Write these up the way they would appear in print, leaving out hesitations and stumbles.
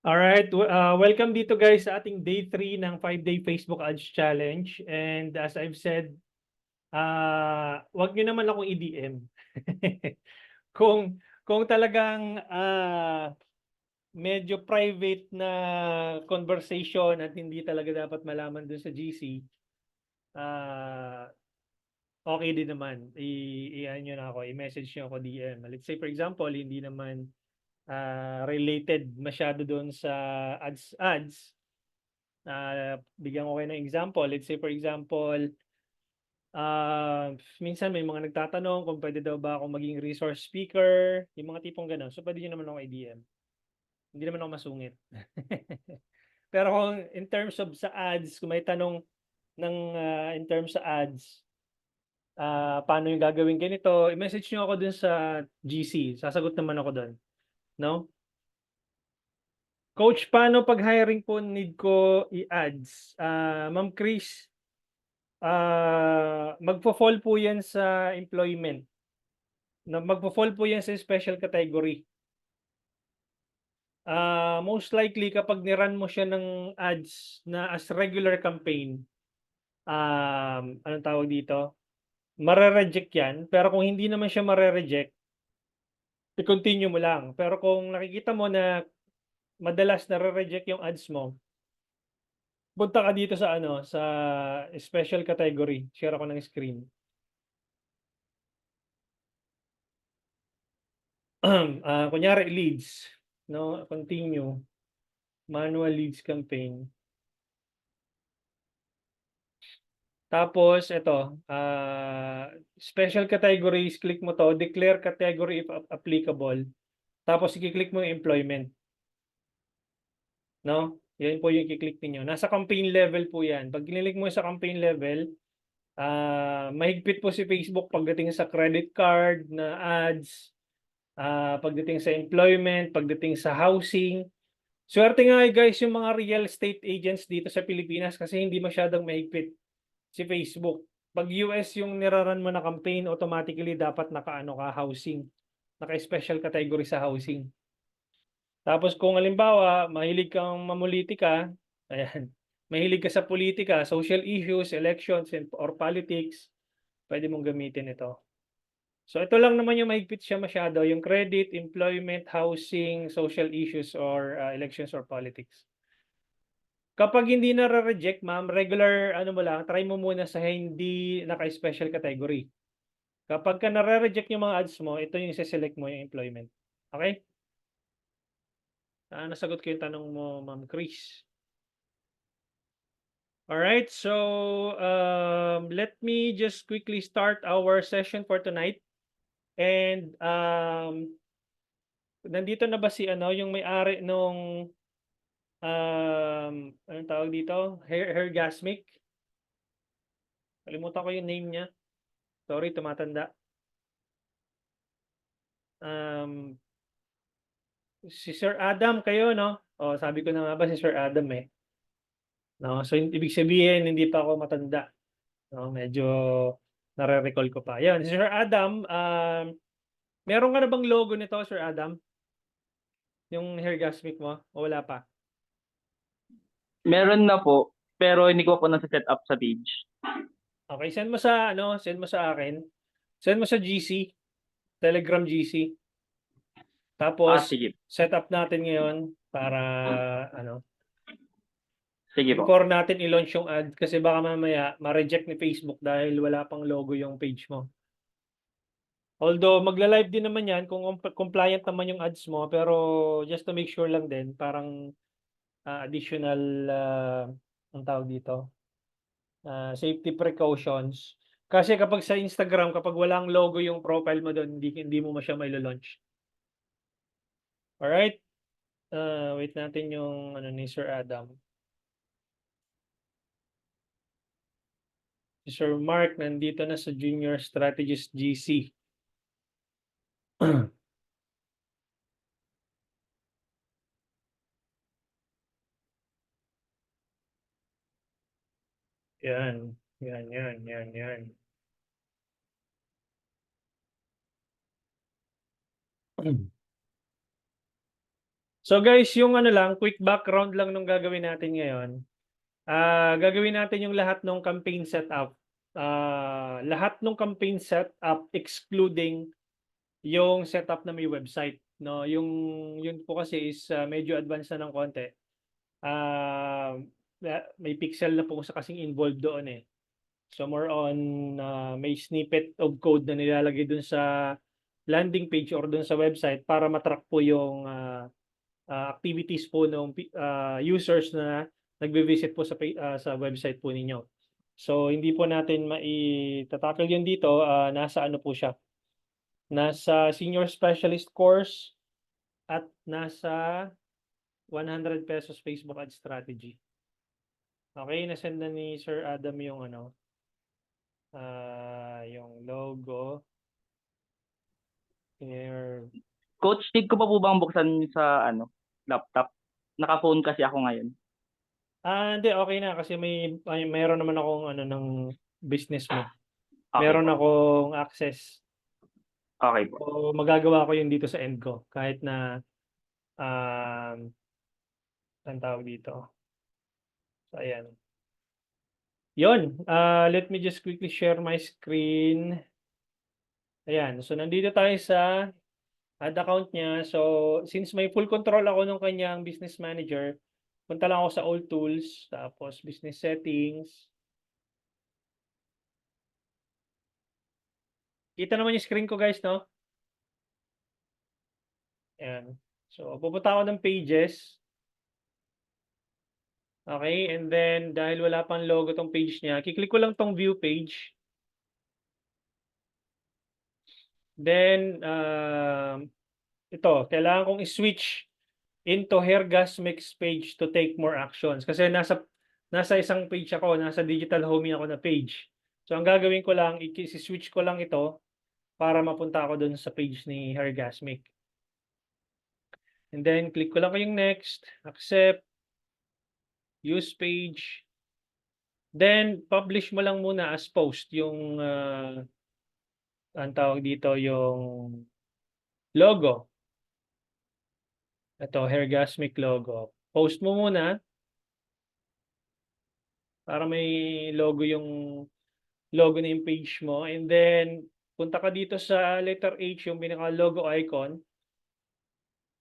Alright, welcome dito guys sa ating day 3 ng 5-day Facebook Ads Challenge. And as I've said, wag niyo naman akong i-DM. Kung talagang medyo private na conversation at hindi talaga dapat malaman dun sa GC, okay din naman. I-ano nyo na ako, i-message nyo ako DM. Let's say for example, hindi naman related masyado doon sa ads. Bigyan ko kayo ng example. Let's say for example, minsan may mga nagtatanong kung pwede daw ba ako maging resource speaker, yung mga tipong gano'n. So pwede nyo naman ako i-DM. Hindi naman ako masungit. Pero kung in terms of sa ads, kung may tanong ng in terms sa ads, paano yung gagawin ganito, i-message nyo ako dun sa GC. Sasagot naman ako dun. No? Coach, paano pag hiring po need ko i-ads? Ma'am Chris, magfo-fall po yan sa employment. Magfo-fall po yan sa special category. Most likely kapag niran mo siya ng ads na as regular campaign, anong tawag dito? Mare-reject yan. Pero kung hindi naman siya mare-reject, i-continue mo lang. Pero kung nakikita mo na madalas nare-reject yung ads mo, punta ka dito sa sa special category. Share ako ng screen. Kunyari leads, no? Continue. Manual leads campaign. Tapos ito, special categories, click mo to, declare category if applicable. Tapos i-click mo yung employment. No? Yan po yung i-click niyo. Nasa campaign level po yan. Pag kinilik mo sa campaign level, mahigpit po si Facebook pagdating sa credit card na ads, pagdating sa employment, pagdating sa housing. Swerte nga guys yung mga real estate agents dito sa Pilipinas kasi hindi masyadong mahigpit si Facebook. Pag US yung niraran mo na campaign, automatically dapat naka-ano ka housing. Naka-special category sa housing. Tapos kung halimbawa, mahilig kang mamulitika, ayan, mahilig ka sa politika, social issues, elections, or politics, pwede mong gamitin ito. So ito lang naman yung mahigpit siya masyado, yung credit, employment, housing, social issues, or elections or politics. Kapag hindi na-reject, ma'am, regular ano mo lang, try mo muna sa hindi naka-special category. Kapag ka na-reject yung mga ads mo, ito yung select mo yung employment. Okay? Nasagot ko yung tanong mo, Ma'am Chris. Alright, so let me just quickly start our session for tonight. And nandito na ba si yung may-ari nung anong tawag dito? Hairgasmic? Kalimutan ko yung name niya. Sorry, tumatanda. Si Sir Adam kayo, no? O, sabi ko na nga ba si Sir Adam eh. No? So, ibig sabihin, hindi pa ako matanda. No? Medyo nare-recall ko pa. Yan, si Sir Adam, meron ka na bang logo nito, Sir Adam? Yung Hairgasmic mo? O wala pa? Meron na po, pero hindi ko po nasa-set up sa page. Okay, send mo sa, send mo sa akin. Send mo sa GC, Telegram GC. Tapos, Sige. set up natin ngayon para, Sige po. before natin i-launch yung ad kasi baka mamaya ma-reject ni Facebook dahil wala pang logo yung page mo. Although magla-live din naman yan kung compliant naman yung ads mo, pero just to make sure lang din, parang additional ang tawag dito, safety precautions. Kasi kapag sa Instagram, kapag walang logo yung profile mo doon, hindi mo siya mailo-launch. Alright? Wait natin yung ni Sir Adam. Si Sir Mark nandito na sa Junior Strategist GC. Yan. Yan. So guys, yung ano lang, quick background lang nung gagawin natin ngayon. Gagawin natin yung lahat ng campaign setup. Lahat ng campaign setup excluding yung setup na may website, no? Yung yun po kasi is medyo advanced na ng konti. May pixel na po sa kasing involved doon eh. So more on may snippet of code na nilalagay dun sa landing page or dun sa website para matrack po yung activities po ng users na nagbe-visit po sa website po ninyo. So hindi po natin maitatackle yun dito, nasa ano po siya. Nasa senior specialist course at nasa 100 pesos Facebook ad strategy. Okay, nasend na ni Sir Adam yung ano, yung logo. Here. Coach, need ko pa po bang buksan sa laptop? Naka-phone kasi ako ngayon. Hindi, okay na kasi mayroon naman akong ano ng business mo. Okay Meron po. akong access. Okay po. So magagawa ko yun dito sa end ko kahit na ang tawag dito. So ayan. Yun, let me just quickly share my screen. Ayan, so nandito tayo sa ad account niya. So since may full control ako ng kanyang business manager, punta lang ako sa all tools, tapos business settings. Kita naman yung screen ko guys, no? Ayan. So pupunta ako ng pages. Okay, and then dahil wala pang logo tong page niya, kiklik ko lang tong view page. Then, ito, kailangan kong i-switch into Hergasmix page to take more actions. Kasi nasa isang page ako, nasa digital homey ako na page. So, ang gagawin ko lang, i-switch ko lang ito para mapunta ako dun sa page ni Hergasmic. And then, click ko lang yung next, accept, use page. Then, publish mo lang muna as post yung, ang tawag dito, yung logo. Ito, Hergasmic logo. Post mo muna para may logo na yung page mo. And then, punta ka dito sa letter H, yung pinaka-logo icon.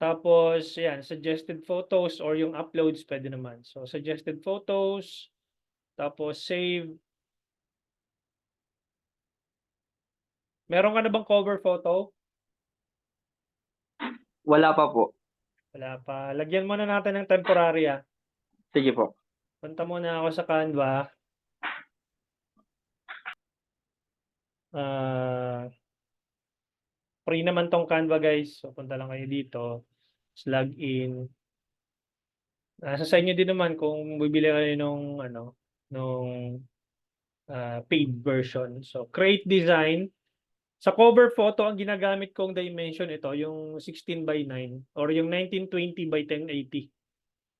Tapos, yan, suggested photos or yung uploads, pwede naman. So, suggested photos. Tapos, save. Meron ka na bang cover photo? Wala pa po. Wala pa. Lagyan muna natin ng temporary. Sige po. Punta muna ako sa Canva. Free naman tong Canva guys. So, punta lang kayo dito. Log in. Nasa sa inyo din naman kung bibili kayo nung paid version. So, create design. Sa cover photo, ang ginagamit kong dimension ito, yung 16:9 or yung 1920 by 1080.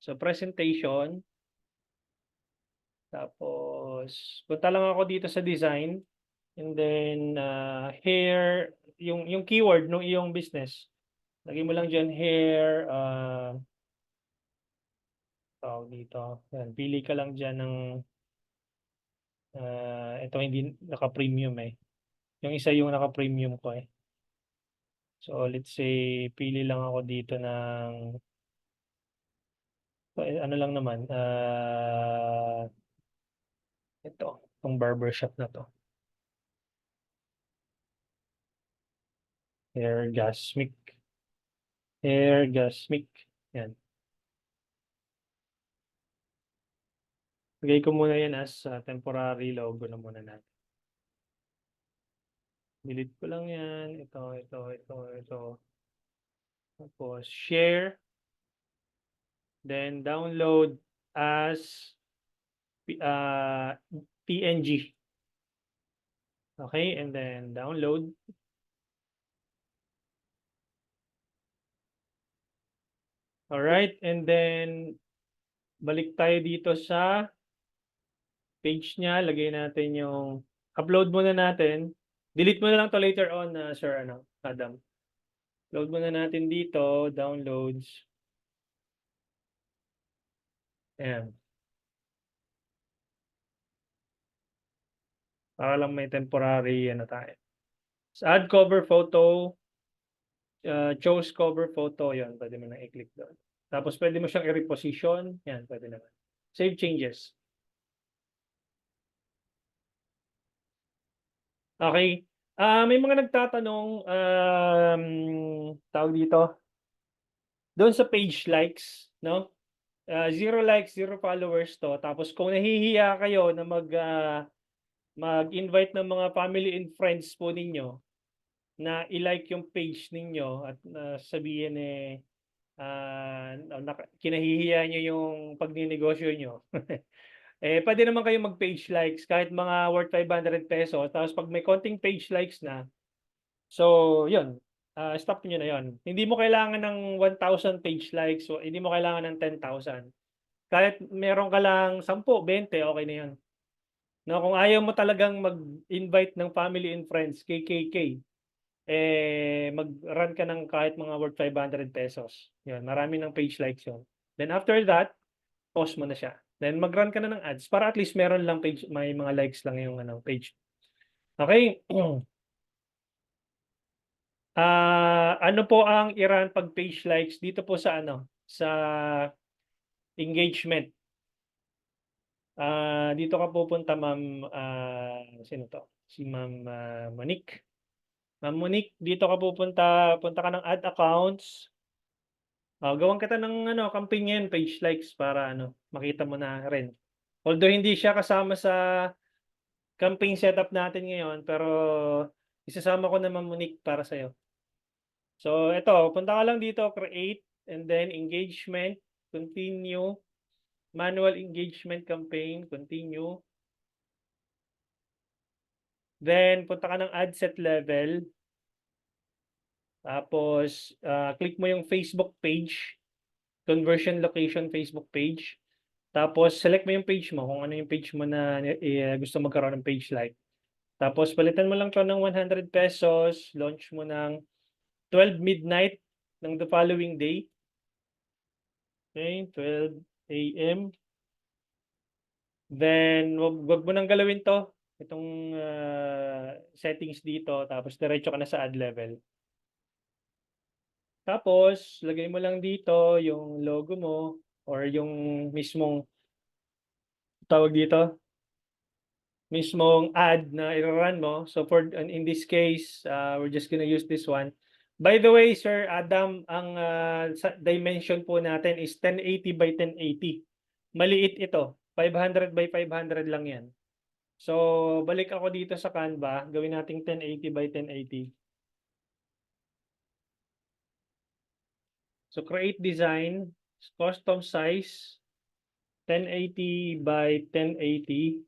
So, presentation. Tapos, punta lang ako dito sa design. And then, here, yung keyword ng iyong business. Lagay mo lang dyan, here, tawag dito. Yan, pili ka lang dyan ng, ito hindi naka-premium eh. Yung isa yung naka-premium ko eh. So, let's say, pili lang ako dito ng, ano lang naman, itong barbershop na to. Hergasmic. Hergasmic. Yan. Lagay ko muna yan as temporary logo na muna natin. Delete ko lang yan. Ito. Tapos, share. Then, download as PNG. Okay, and then download. Alright, and then balik tayo dito sa page niya. Lagay natin yung upload muna natin. Delete mo na lang to later on, Sir Adam. Upload muna natin dito, downloads. Ayan. Para lang may temporary ano tayo. So, add cover photo, chose cover photo, yun, pwede mo na i-click doon. Tapos pwede mo siyang i-reposition, yan, pwede naman. Save changes. Okay. May mga nagtatanong, tawag dito, doon sa page likes, no? 0 likes, 0 followers to. Tapos kung nahihiya kayo na mag-invite ng mga family and friends po ninyo na i-like yung page ninyo at sabihin kinahihiya nyo yung pagninegosyo nyo. Pwede naman kayo mag-page likes kahit mga worth 500 pesos. Tapos pag may konting page likes na, so yun, stop nyo na yun. Hindi mo kailangan ng 1,000 page likes, so hindi mo kailangan ng 10,000. Kahit meron ka lang 10, 20, okay na yun. No, kung ayaw mo talagang mag-invite ng family and friends, KKK, mag-run ka ng kahit mga worth 500 pesos. Yun, marami ng page likes yun. Then after that, post mo na siya. Then mag-run ka na ng ads para at least meron lang page, may mga likes lang yung page. Okay? Ano po ang i-run pag page likes dito po sa sa engagement. Dito ka pupunta, ma'am, sino to? Si Ma'am Monique. Ma'am Monique, dito ka pupunta, punta ka ng add accounts. Gawan kita ng campaign ngayon, page likes para makita mo na rin. Although hindi siya kasama sa campaign setup natin ngayon, pero isasama ko na, Ma'am Monique, para sa'yo. So ito, punta ka lang dito, create, and then engagement, continue, manual engagement campaign, continue. Then punta ka ng ad set level. Tapos click mo yung Facebook page, conversion location Facebook page. Tapos select mo yung page mo kung ano yung page mo na gusto magkaroon ng page like. Tapos palitan mo lang 'to ng 100 pesos, launch mo ng 12 midnight ng the following day. Okay, 12 AM. Then wag mo nang galawin 'to, itong settings dito, tapos diretso ka na sa ad level. Tapos lagay mo lang dito yung logo mo or yung mismong tawag dito, mismong ad na i-run mo. So in this case, we're just gonna use this one. By the way, Sir Adam, ang dimension po natin is 1080 by 1080. Maliit ito, 500 by 500 lang yan. So balik ako dito sa Canva, gawin nating 1080 by 1080. So create design, custom size, 1080 by 1080,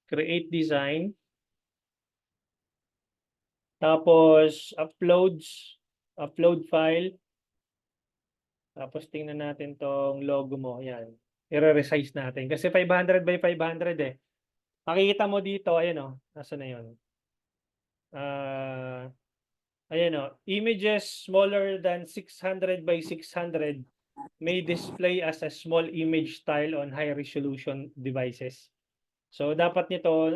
create design. Tapos upload file. Tapos tingnan natin tong logo mo, yan. I-resize natin kasi 500 by 500 eh. Makikita mo dito, ayan oh, nasaan na 'yon? Ayan oh, images smaller than 600 by 600 may display as a small image style on high resolution devices. So dapat nito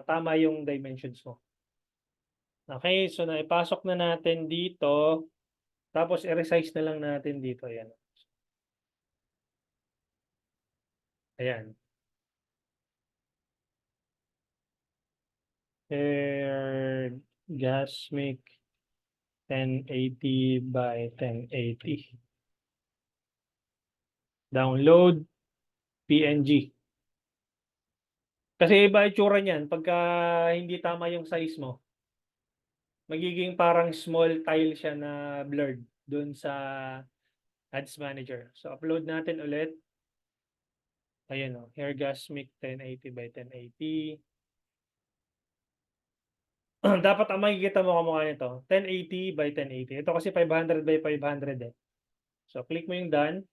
tama yung dimensions mo. Okay, so naipasok na natin dito. Tapos i-resize na lang natin dito, ayan. Ayan. Gasmic 1080 by 1080. Download PNG. Kasi iba itsura niyan pagka hindi tama yung size mo. Magiging parang small tile siya na blurred doon sa Ads Manager. So upload natin ulit. Ayan o, Gasmic 1080 by 1080. Dapat ang makikita mo kamukha nito, 1080 by 1080. Ito kasi 500 by 500 eh. So click mo yung done.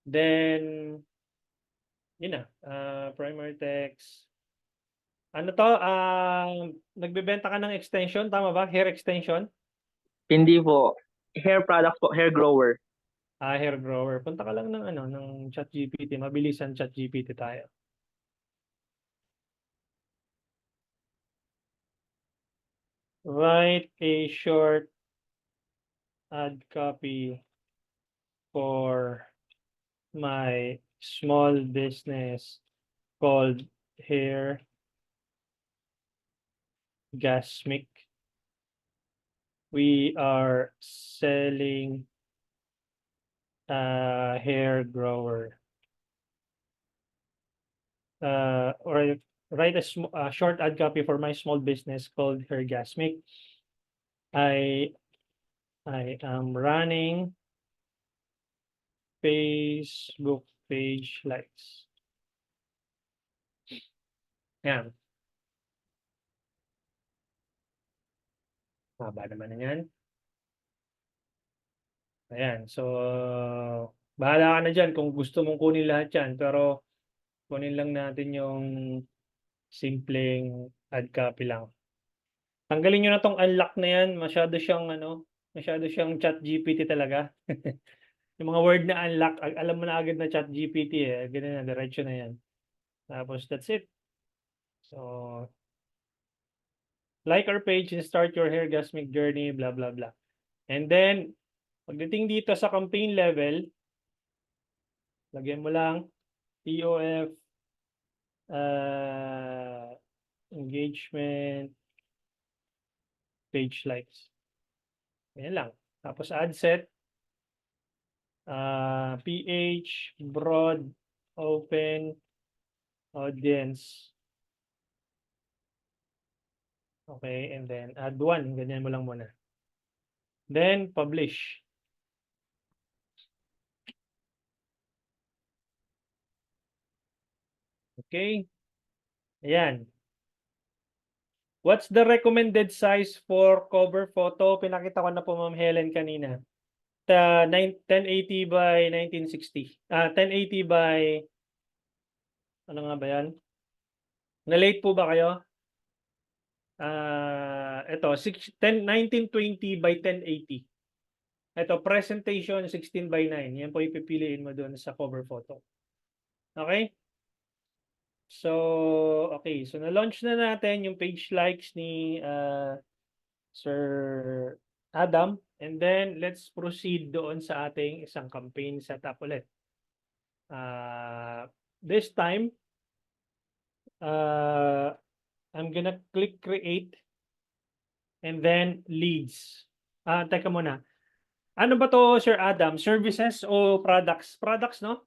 Then, yun na, primary text. Ano to, nagbebenta ka ng extension, tama ba? Hair extension? Hindi po. Hair product po, hair grower. hair grower. Punta ka lang ng ano, ng ChatGPT, mabilisan ChatGPT tayo. Write a short ad copy for my small business called Hair Gasmic. We are selling a hair grower. Or write a short ad copy for my small business called Hair Gasmic. I am running Facebook page likes. Yan. Haba naman na yan. Ayan. So, bahala ka na dyan kung gusto mong kunin lahat yan. Pero, kunin lang natin yung simpleng ad copy lang. Tanggalin nyo na tong unlock na yan. Masyado siyang chat GPT talaga. Yung mga word na unlock, alam mo na agad na chat GPT eh. Ganun na, diretso na yan. Tapos, that's it. So, like our page and start your hair gasmic journey, blah, blah, blah. And then, pagdating dito sa campaign level, lagyan mo lang TOF, engagement, page likes. Yan lang. Tapos ad set, PH, broad, open, audience. Okay, and then add one. Ganyan mo lang muna. Then, publish. Okay. Ayan. What's the recommended size for cover photo? Pinakita ko na po Ma'am Helen kanina. 1080 by 1960. 1080 by ano nga ba 'yan? Na-late po ba kayo? Ito 1920 by 1080. Ito presentation 16 by 9. Yan po ipipiliin mo doon sa cover photo. Okay? So, okay. So, na-launch na natin yung page likes ni Sir Adam. And then, let's proceed doon sa ating isang campaign setup ulit. This time, I'm gonna click create and then leads. Teka muna. Ano ba to, Sir Adam? Services o products? Products, no?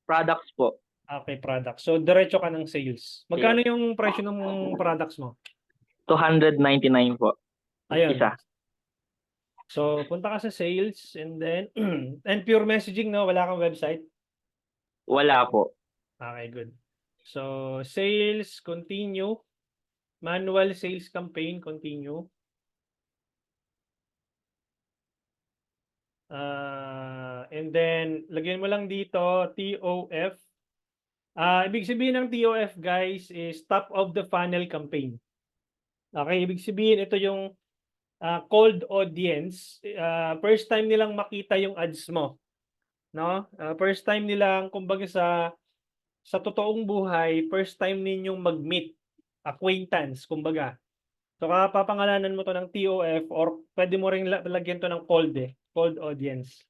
Products po. Okay, products. So, diretso ka ng sales. Magkano yung presyo ng products mo? 299 po. Ayun. Isa. So, punta ka sa sales and then, and pure messaging, no? Wala kang website? Wala po. Okay, good. So, sales, continue. Manual sales campaign, continue. And then, lagyan mo lang dito, TOF. Ibig sabihin ng TOF, guys, is top of the funnel campaign. Okay, ibig sabihin, ito yung cold audience. First time nilang makita yung ads mo. No? First time nilang, kumbaga sa totoong buhay, first time ninyong mag-meet. Acquaintance, kumbaga. So, papangalanan mo to ng TOF or pwede mo ring lagyan to ng cold cold audience.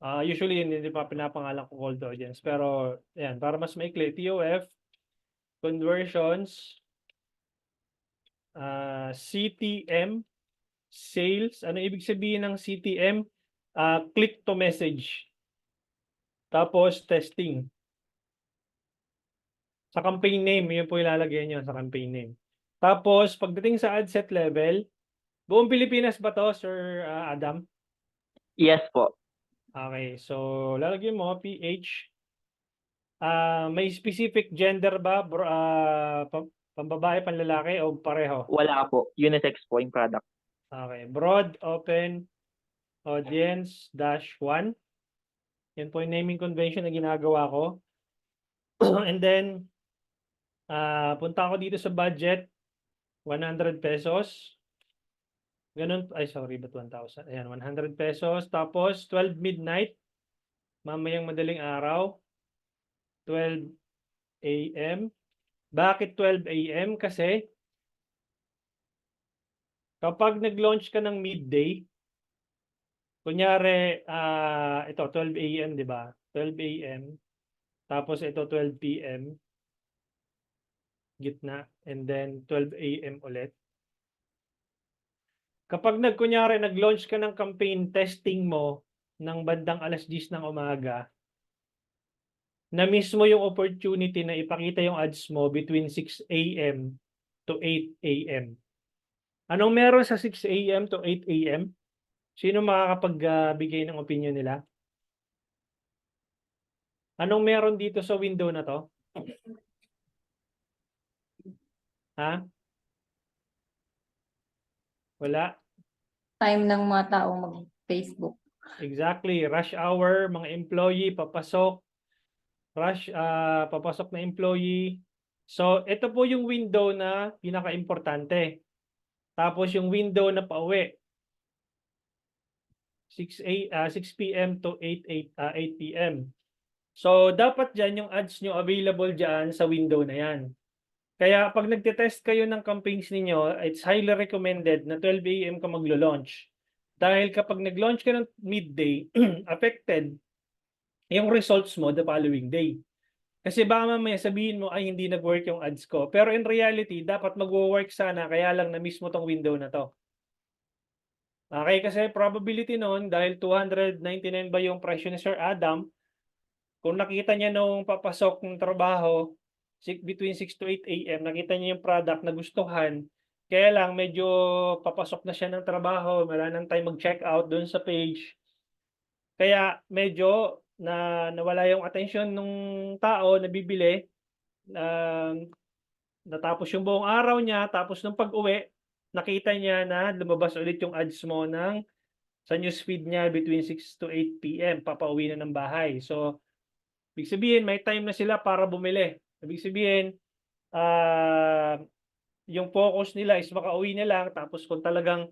Usually, hindi pa pinapangalan ko cold audience. Pero, yan, para mas maikli, TOF, conversions, CTM, sales. Ano ibig sabihin ng CTM? Click to message. Tapos, testing. Sa campaign name, yun po ilalagay nyo sa campaign name. Tapos, pagdating sa ad set level, buong Pilipinas ba to, Sir Adam? Yes po. Okay, so lalagyan mo PH. May specific gender ba? Pambabae, panlalaki o pareho? Wala po. Unisex po yung product. Okay, broad, open, audience, -1. Yan po yung naming convention na ginagawa ko. And then, punta ako dito sa budget, 100 pesos. Ganun, ay sorry, ba't 1,000? Ayan, 100 pesos. Tapos 12 midnight, mamayang madaling araw, 12 a.m. Bakit 12 a.m.? Kasi kapag nag-launch ka ng midday, kunyari, ito 12 a.m., di ba? 12 a.m. Tapos ito 12 p.m. gitna, and then 12 a.m. ulit. Kapag kunyari nag-launch ka ng campaign testing mo ng bandang alas 10 ng umaga, na mismo yung opportunity na ipakita yung ads mo between 6 a.m. to 8 a.m. Anong meron sa 6 a.m. to 8 a.m.? Sino makakapagbigay ng opinion nila? Anong meron dito sa window na to? Ha? Wala. Time ng mga taong mag-Facebook. Exactly. Rush hour, mga employee, papasok. Papasok na employee. So, ito po yung window na pinaka-importante. Tapos yung window na pauwi. 6 p.m. to 8 p.m. So, dapat dyan yung ads nyo available dyan sa window na yan. Kaya pag nagte-test kayo ng campaigns ninyo, it's highly recommended na 12 a.m. ka maglo-launch. Dahil kapag nag-launch ka ng midday, affected yung results mo the following day. Kasi baka mamaya sabihin mo, ay hindi nag-work yung ads ko. Pero in reality, dapat mag-work sana, kaya lang na mismo tong window na to. Okay, kasi probability noon, dahil 299 ba yung presyo ni Sir Adam, kung nakita niya nung papasok ng trabaho, between 6 to 8 a.m., nakita niya yung product na gustuhan, kaya lang medyo papasok na siya ng trabaho, wala nang time mag-check out doon sa page. Kaya medyo nawala yung attention ng tao na bibili. Natapos yung buong araw niya, tapos nung pag-uwi, nakita niya na lumabas ulit yung ads mo sa newsfeed niya between 6 to 8 p.m. Papauwi na ng bahay. So, ibig sabihin, may time na sila para bumili. Ibig sabihin, yung focus nila is makauwi na lang, tapos kung talagang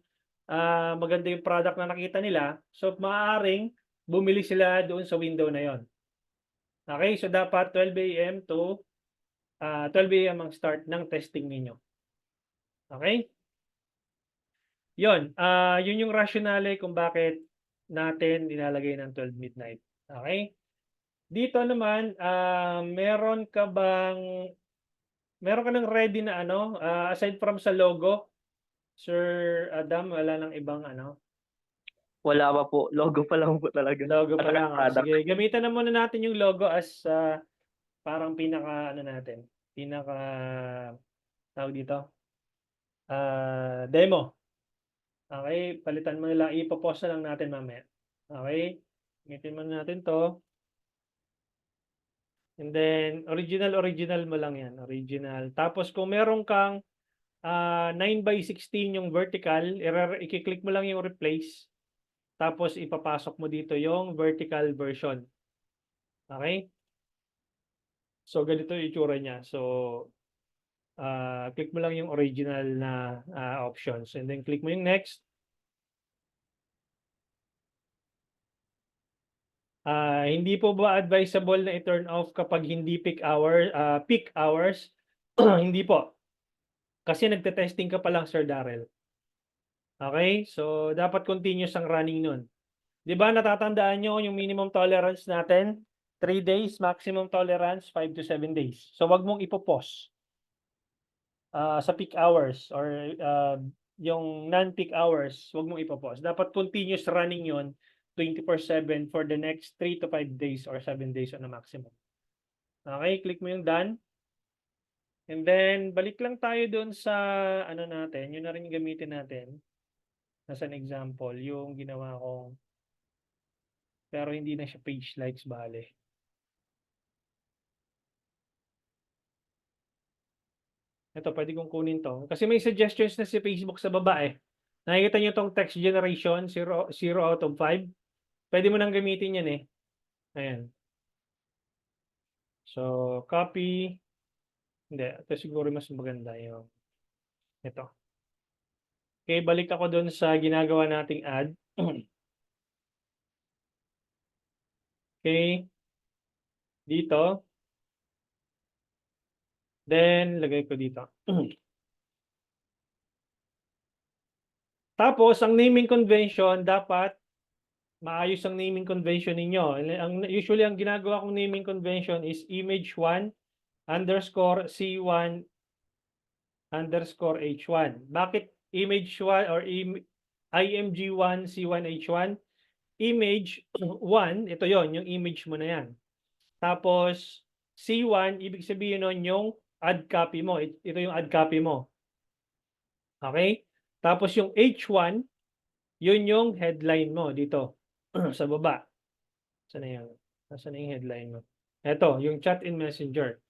maganda yung product na nakita nila, so maaaring bumili sila doon sa window na yon. Okay, so dapat 12 a.m. to 12 a.m. ang start ng testing ninyo. Okay? Yun, yun yung rationale kung bakit natin nilalagay ng 12 midnight. Okay? Dito naman, meron ka ng ready na aside from sa logo, Sir Adam, wala nang ibang Wala pa po. Logo pa lang po talaga. logo At pa saka lang. product. Sige, gamitan na muna natin yung logo as parang pinaka natin, pinaka tawag dito, demo. Okay, palitan mo nila, ipopost na lang natin mamaya. Okay, gamitin muna natin to. And then, original mo lang yan. Original. Tapos, kung meron kang 9x16 yung vertical, i-click mo lang yung replace. Tapos, ipapasok mo dito yung vertical version. Okay? So, ganito yung itsura niya. So, click mo lang yung original na options. And then, click mo yung next. Hindi po ba advisable na i-turn off kapag hindi peak hours? Hindi po. Kasi nagte-testing ka pa lang, Sir Darrell. Okay? So, dapat continuous ang running nun. Di ba natatandaan nyo yung minimum tolerance natin? 3 days, maximum tolerance, 5 to 7 days. So, wag mong ipopause sa peak hours or yung non-peak hours, wag mong ipopause. Dapat continuous running yon 24/7 for the next 3 to 5 days or 7 days on a maximum. Okay, click mo yung done. And then, balik lang tayo doon sa natin, yun na rin yung gamitin natin. As an example, yung ginawa kong, pero hindi na siya page likes, bale. Ito, pwede kong kunin to. Kasi may suggestions na si Facebook sa baba eh. Nakikita nyo tong text generation, 0 out of 5. Pwede mo nang gamitin yan eh. Ayan. So, copy. Hindi, ito siguro mas maganda yung ito. Okay, balik ako doon sa ginagawa nating ad. Okay, dito. Then, lagay ko dito. Tapos, ang naming convention, dapat maayos ang naming convention ninyo. Usually, ang ginagawa kong naming convention is image1 underscore C1 underscore H1. Bakit image1 or IMG1 C1 H1? Image 1, ito yon yung image mo na yan. Tapos, C1, ibig sabihin nun yung ad copy mo. Ito yung ad copy mo. Okay? Tapos yung H1, yun yung headline mo dito sa baba. Saan na yan? Nasaan na yung headline mo? Ito, yung chat in Messenger.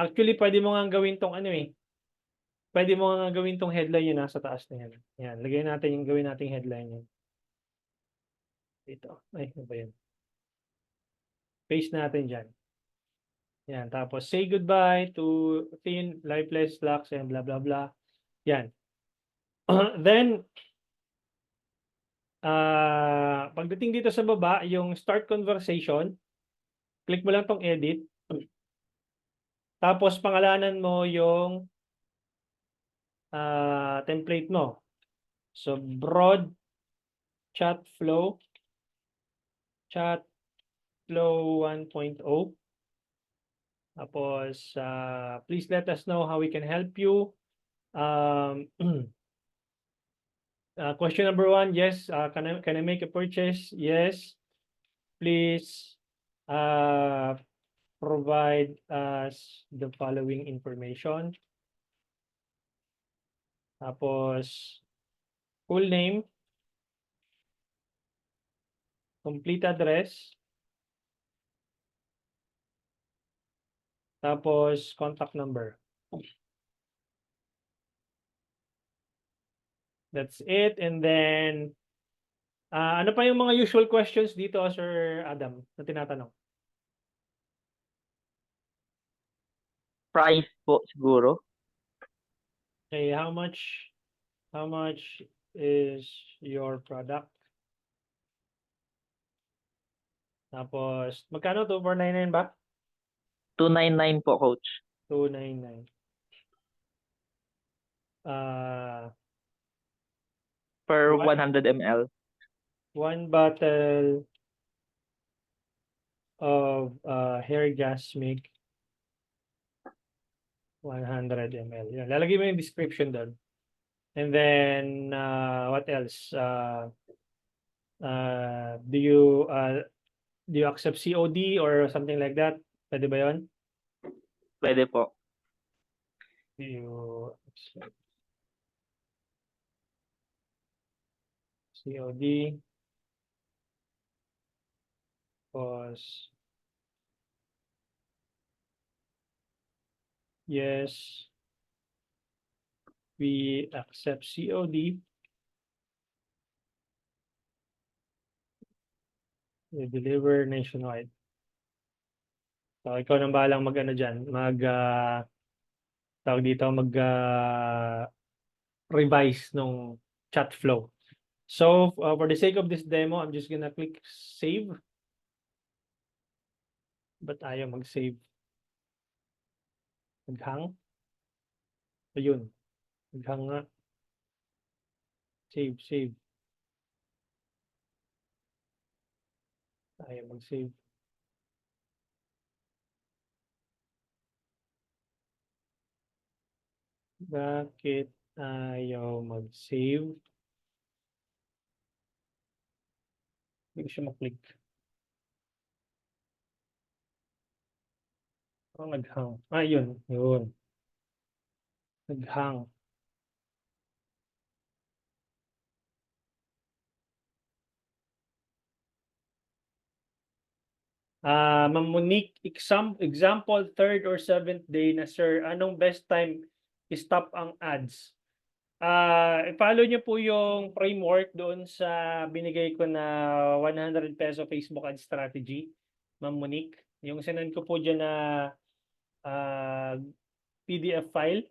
Actually, pwede mo nga gawin tong ano eh. Pwede mo nga gawin tong headline yun nasa taas na yan. Yan, lagay natin yung gawin nating headline yun. Dito. Ay, ano ba yun? Paste natin dyan. Yan, tapos say goodbye to thin, lifeless, lax, and blah, blah, blah. Yan. Then, pagdating dito sa baba, yung start conversation, click mo lang tong edit. Tapos, pangalanan mo yung template mo. So, broad chat flow 1.0. Tapos, please let us know how we can help you. Question number 1, yes. Can I make a purchase? Yes. Please provide us the following information. Tapos, full name, complete address, tapos contact number. That's it. And then, ano pa yung mga usual questions dito, Sir Adam, na tinatanong? Price po siguro. Okay, how much is your product? Tapos, magkano? 2499 ba? 299 po, coach. 299. Per What? 100 ml. 1 bottle of hair gas make 100 ml. Yan. Lalagay mo yung description doon. And then, what else? Do you accept COD or something like that? Pwede ba yun? Pwede po. Do you accept COD? Because yes, we accept COD. We deliver nationwide. So, ikaw nang bahalang mag-ano dyan, tawag dito, revise nung chat flow. So, for the sake of this demo, I'm just gonna click save. Ba't ayaw mag-save? Naghang? Ayun. Naghang nga. Save. Ayaw mag-save. Bakit ayaw mag-save? Hindi ko siya mag-click. Naghang. Yun. Naghang. Ma'am Monique, example 3rd or 7th day na sir, anong best time stop ang ads? I-follow niyo po yung framework doon sa binigay ko na 100 peso Facebook ad strategy, Ma'am Monique. Yung sinend ko po dyan na PDF file.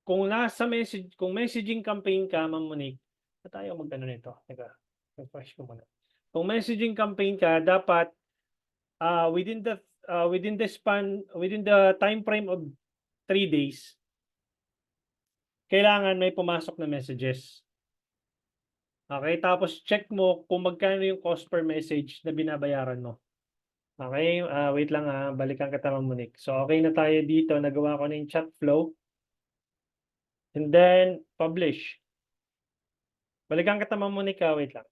kung messaging campaign ka, Ma'am Monique, na tayo mag-ano nito. Teka, refresh ko muna. Kung messaging campaign ka, dapat within the time frame of 3 days, kailangan may pumasok na messages. Okay, tapos check mo kung magkano yung cost per message na binabayaran mo. Okay, wait lang balikan kita, Ma'am Monique. So okay na tayo dito, nagawa ko na yung chat flow. And then publish. Balikan kita, Ma'am Monique, wait lang.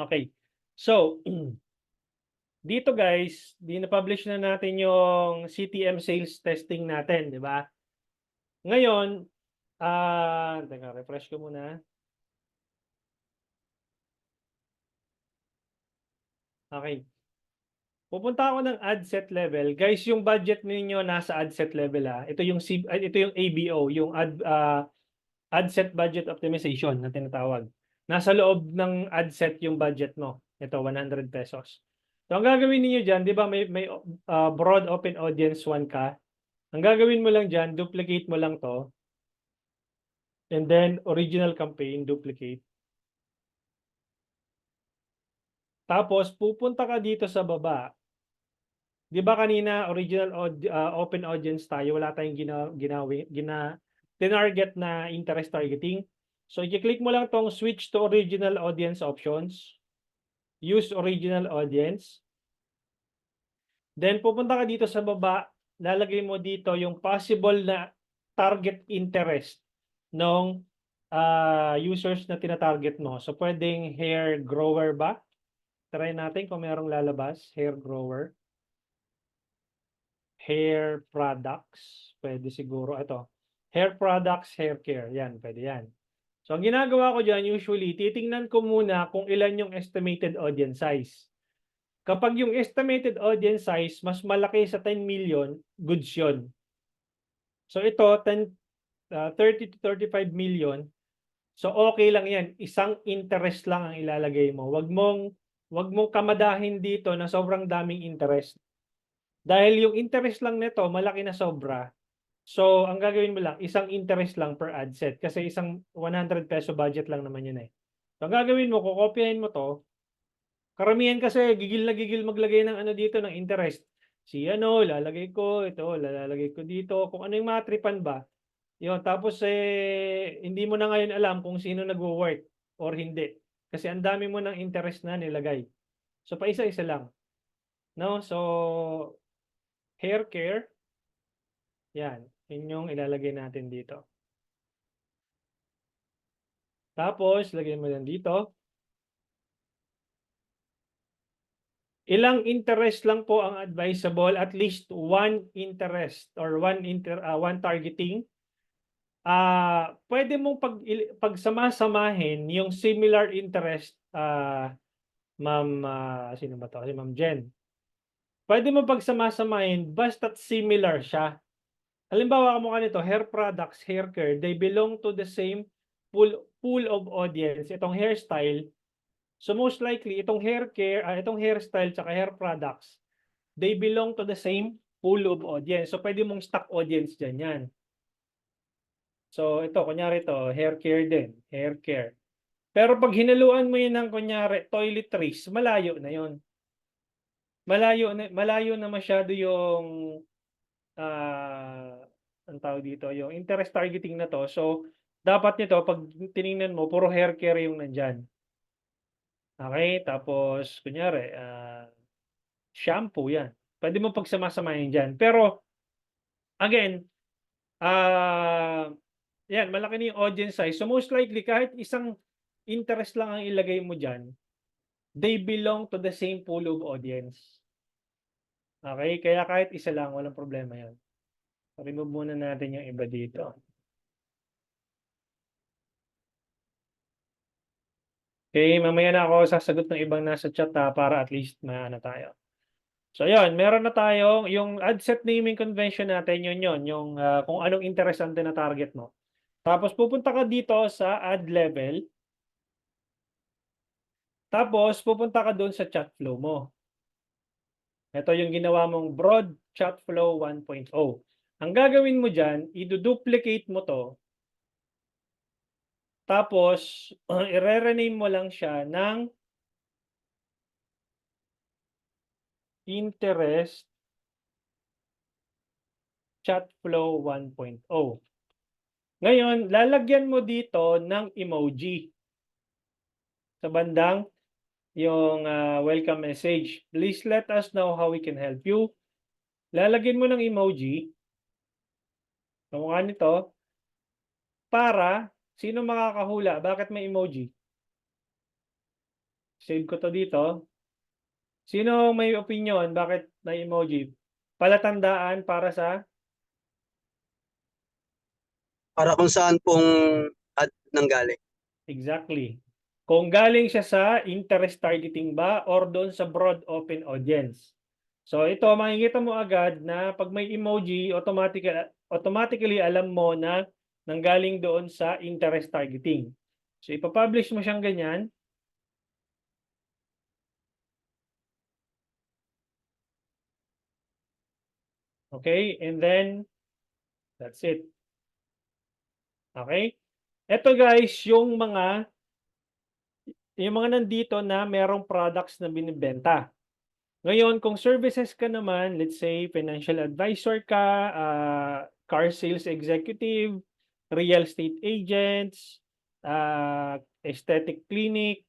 Okay. So, dito guys, na-publish na natin yung CTM sales testing natin, di ba? Ngayon, teka, refresh ko muna. Okay. Pupunta ako ng ad set level. Guys, yung budget ninyo nasa ad set level Ito yung ABO, yung ad set budget optimization na tinatawag. Nasa loob ng ad set yung budget mo. Ito 100 pesos. So ang gagawin niyo diyan, 'di ba may broad open audience 1 ka. Ang gagawin mo lang diyan, duplicate mo lang 'to. And then original campaign duplicate. Tapos pupunta ka dito sa baba. 'Di ba kanina original open audience tayo, wala tayong tinarget na interest targeting. So i-click mo lang tong switch to original audience options. Use original audience. Then pupunta ka dito sa baba, lalagay mo dito yung possible na target interest ng users na tinatarget mo. So pwedeng hair grower ba? Try natin kung merong lalabas, hair grower. Hair products, pwede siguro ito. Hair products, hair care, yan, pwede yan. So ang ginagawa ko dyan, usually, titingnan ko muna kung ilan yung estimated audience size. Kapag yung estimated audience size mas malaki sa 10 million, goods yun. So ito, 30 to 35 million. So okay lang yan. Isang interest lang ang ilalagay mo. Wag mong kamadahin dito na sobrang daming interest. Dahil yung interest lang nito, malaki na sobra. So ang gagawin mo lang, isang interest lang per ad set. Kasi isang 100 peso budget lang naman yun eh. So ang gagawin mo, kukopyahin mo to. Karamihan kasi gigil na gigil maglagay ng ano dito ng interest. Si ano, lalagay ko, ito, lalagay ko dito. Kung ano yung matripan ba. Yun, tapos hindi mo na ngayon alam kung sino nagwo-work or hindi. Kasi ang dami mo ng interest na nilagay. So pa isa-isa lang. No? So hair care. Yan, yun yung ilalagay natin dito. Tapos lagay mo lang dito. Ilang interest lang po ang advisable, at least one interest or one targeting. Pwede mong pagsama-samahin yung similar interest, Ma'am, sino ba to? Si Ma'am Jen. Pwede mo pagsama-samahin basta't similar siya. Halimbawa kamukha nito, hair products, hair care, they belong to the same pool of audience. Itong hairstyle, so most likely, itong hair care, itong hairstyle tsaka hair products, they belong to the same pool of audience. So, pwede mong stock audience dyan yan. So, ito, kunyari ito, hair care din, hair care. Pero pag hinaluan mo yun ng, kunyari, toiletries, malayo na yun. Malayo na masyado yung, ang tawag dito, yung interest targeting na to. So, dapat nito, pag tinignan mo, puro hair care yung nandyan. Okay, tapos kunyari, shampoo yan. Pwede mo pagsama-samahin dyan. Pero, again, yan, malaki na yung audience size. So most likely, kahit isang interest lang ang ilagay mo dyan, they belong to the same pool of audience. Okay, kaya kahit isa lang, walang problema yan. Remove muna natin yung iba dito. Okay, mamaya na ako sasagot ng ibang nasa chat para at least maano tayo. So yun, meron na tayo yung ad set naming convention natin, yun, yung kung anong interest ang tina-target mo. Tapos pupunta ka dito sa ad level. Tapos pupunta ka doon sa chat flow mo. Ito yung ginawa mong broad Chatflow 1.0. Ang gagawin mo dyan, i-duplicate mo to, tapos i-rename mo lang siya ng interest Chatflow 1.0. Ngayon, lalagyan mo dito ng emoji sa bandang yung welcome message. Please let us know how we can help you. Lalagyan mo ng emoji, kamukha nito, para sino makakahula? Bakit may emoji? Save ko to dito. Sino may opinion? Bakit may emoji? Palatandaan para sa Para kung saan pong ad nanggaling. exactly. Kung galing siya sa interest targeting ba or doon sa broad open audience. So ito, makikita mo agad na pag may emoji, automatically alam mo na nanggaling doon sa interest targeting. So ipapublish mo siyang ganyan. Okay, and then that's it. Okay? Ito guys, yung mga nandito na merong products na binibenta. Ngayon, kung services ka naman, let's say financial advisor ka, car sales executive, real estate agents, aesthetic clinic,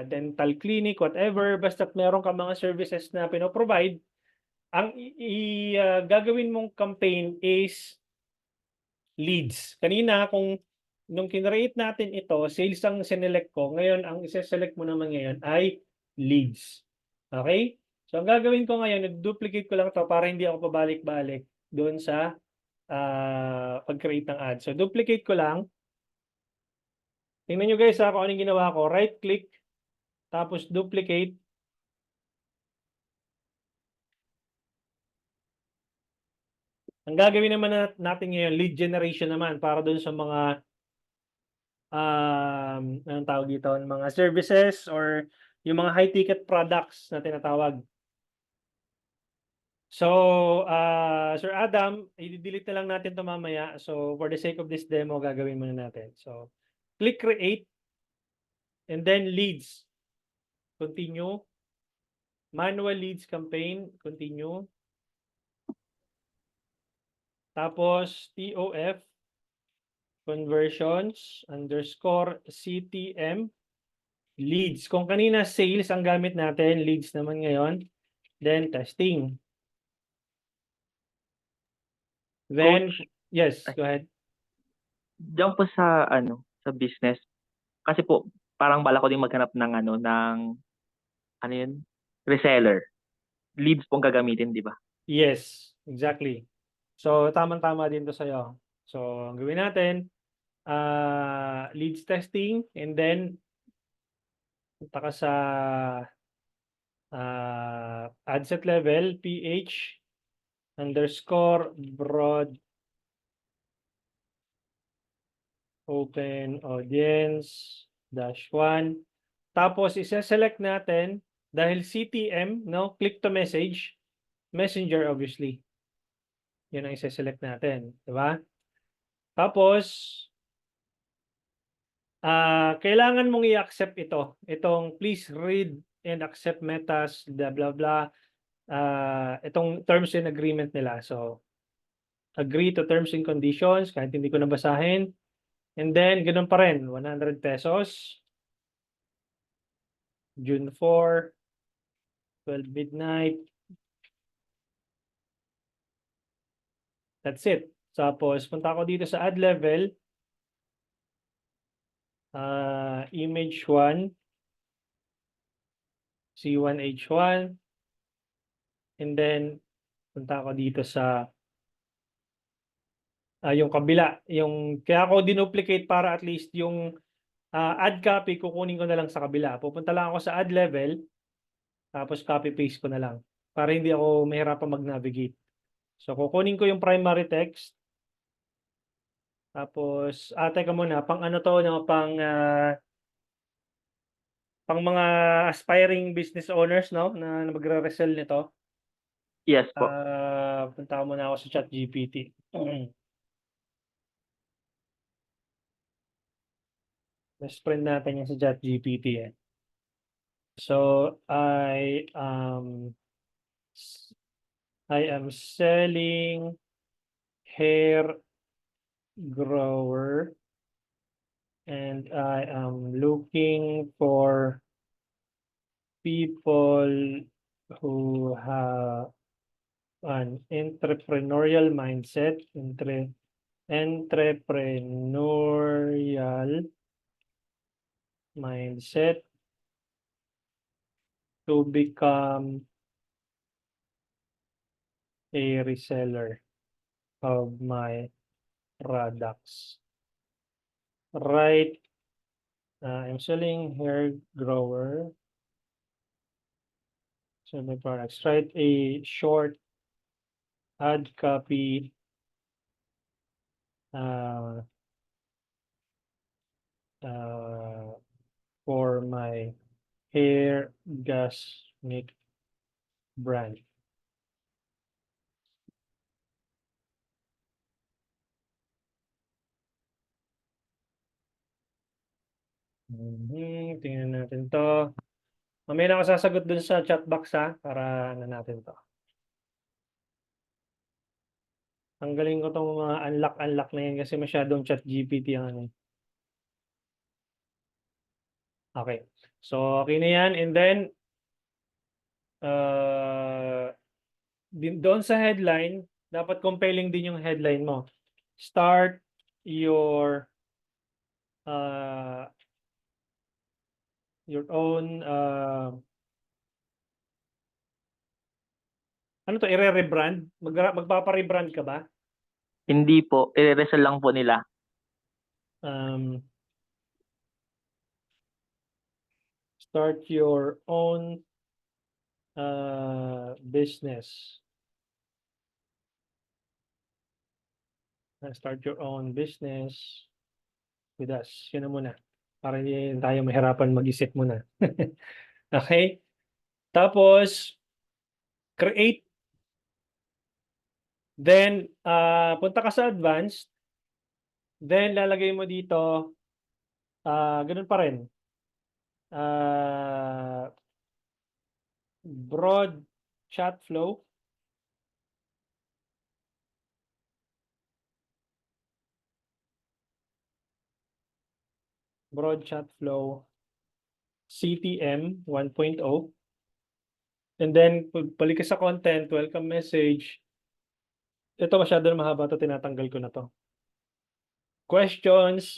dental clinic, whatever, basta't meron ka mga services na pinoprovide, ang gagawin mong campaign is leads. Kanina, nung kinreate natin ito, sales ang sinelect ko. Ngayon, ang isa-select mo naman ngayon ay leads. Okay? So, ang gagawin ko ngayon, nag-duplicate ko lang ito para hindi ako pabalik-balik doon sa pag-create ng ad. So, duplicate ko lang. Tingnan nyo guys kung anong ginawa ko. Right-click, tapos duplicate. Ang gagawin naman natin ngayon, lead generation naman para doon sa mga anong tawag dito, mga services or yung mga high-ticket products na tinatawag. So, Sir Adam, i-delete na lang natin ito mamaya. So, for the sake of this demo, gagawin muna natin. So, click create and then leads. Continue. Manual leads campaign. Continue. Tapos, TOF, conversions, _ CTM, leads. Kung kanina sales ang gamit natin, leads naman ngayon. Then, testing. Then, Coach, yes, go ahead. diyan po sa sa business. Kasi po parang bala ko din maghanap ng ano yun? Reseller. Leads pong gagamitin, di ba? Yes, exactly. So, tamang-tama din to sa'yo. So, ang gawin natin, leads testing, and then, punta ka sa ad set level, PH, _ broad open audience, -1. Tapos, isa-select natin, dahil CTM, no, click to message, messenger obviously. Yun ang isa-select natin, di ba? Tapos, kailangan mong i-accept ito. Itong please read and accept metas, blah, blah, blah. Itong terms and agreement nila. So, agree to terms and conditions, kahit hindi ko nabasahin. And then, ganun pa rin, 100 pesos. June 4, 12 midnight. That's it. Tapos, punta ako dito sa ad level. Image 1. C1H1. And then, punta ako dito sa yung kabila. Kaya ako dinuplicate para at least yung ad copy, kukunin ko na lang sa kabila. Pupunta lang ako sa ad level, tapos copy-paste ko na lang para hindi ako mahirapan mag-navigate. So, kukunin ko yung primary text. Tapos, teka muna, pang ano to, no, pang mga aspiring business owners, no, na magre-resell nito. Yes po. Punta ko muna ako sa ChatGPT. Best friend natin yung sa ChatGPT eh. So, I am selling hair grower and I am looking for people who have an entrepreneurial mindset, entrepreneurial mindset to become a reseller of my products. Right. I'm selling hair grower. So my products. Write a short ad copy for my hair gasmic brand. Tingnan natin to. Mamaya na ako sasagot dun sa chat box ha, para ano natin to. Tanggalin ko tong mga unlock na yan kasi masyadong ChatGPT ang ano. Okay. So, okay na yan. And then, doon sa headline, dapat compelling din yung headline mo. Start your own ano to, i-rebrand? Magpapa-rebrand ka ba? Hindi po, i-resell lang po nila. Start your own business. Start your own business with us. Yun na muna. Para hindi tayo mahirapan mag-isip muna. Okay? Tapos, create. Then, punta ka sa advanced. Then, lalagay mo dito, ganun pa rin. Broad chat flow. Broad chat flow. CTM 1.0. And then, balik ka sa content, welcome message. Ito masyado na mahaba to, tinatanggal ko na to. Questions,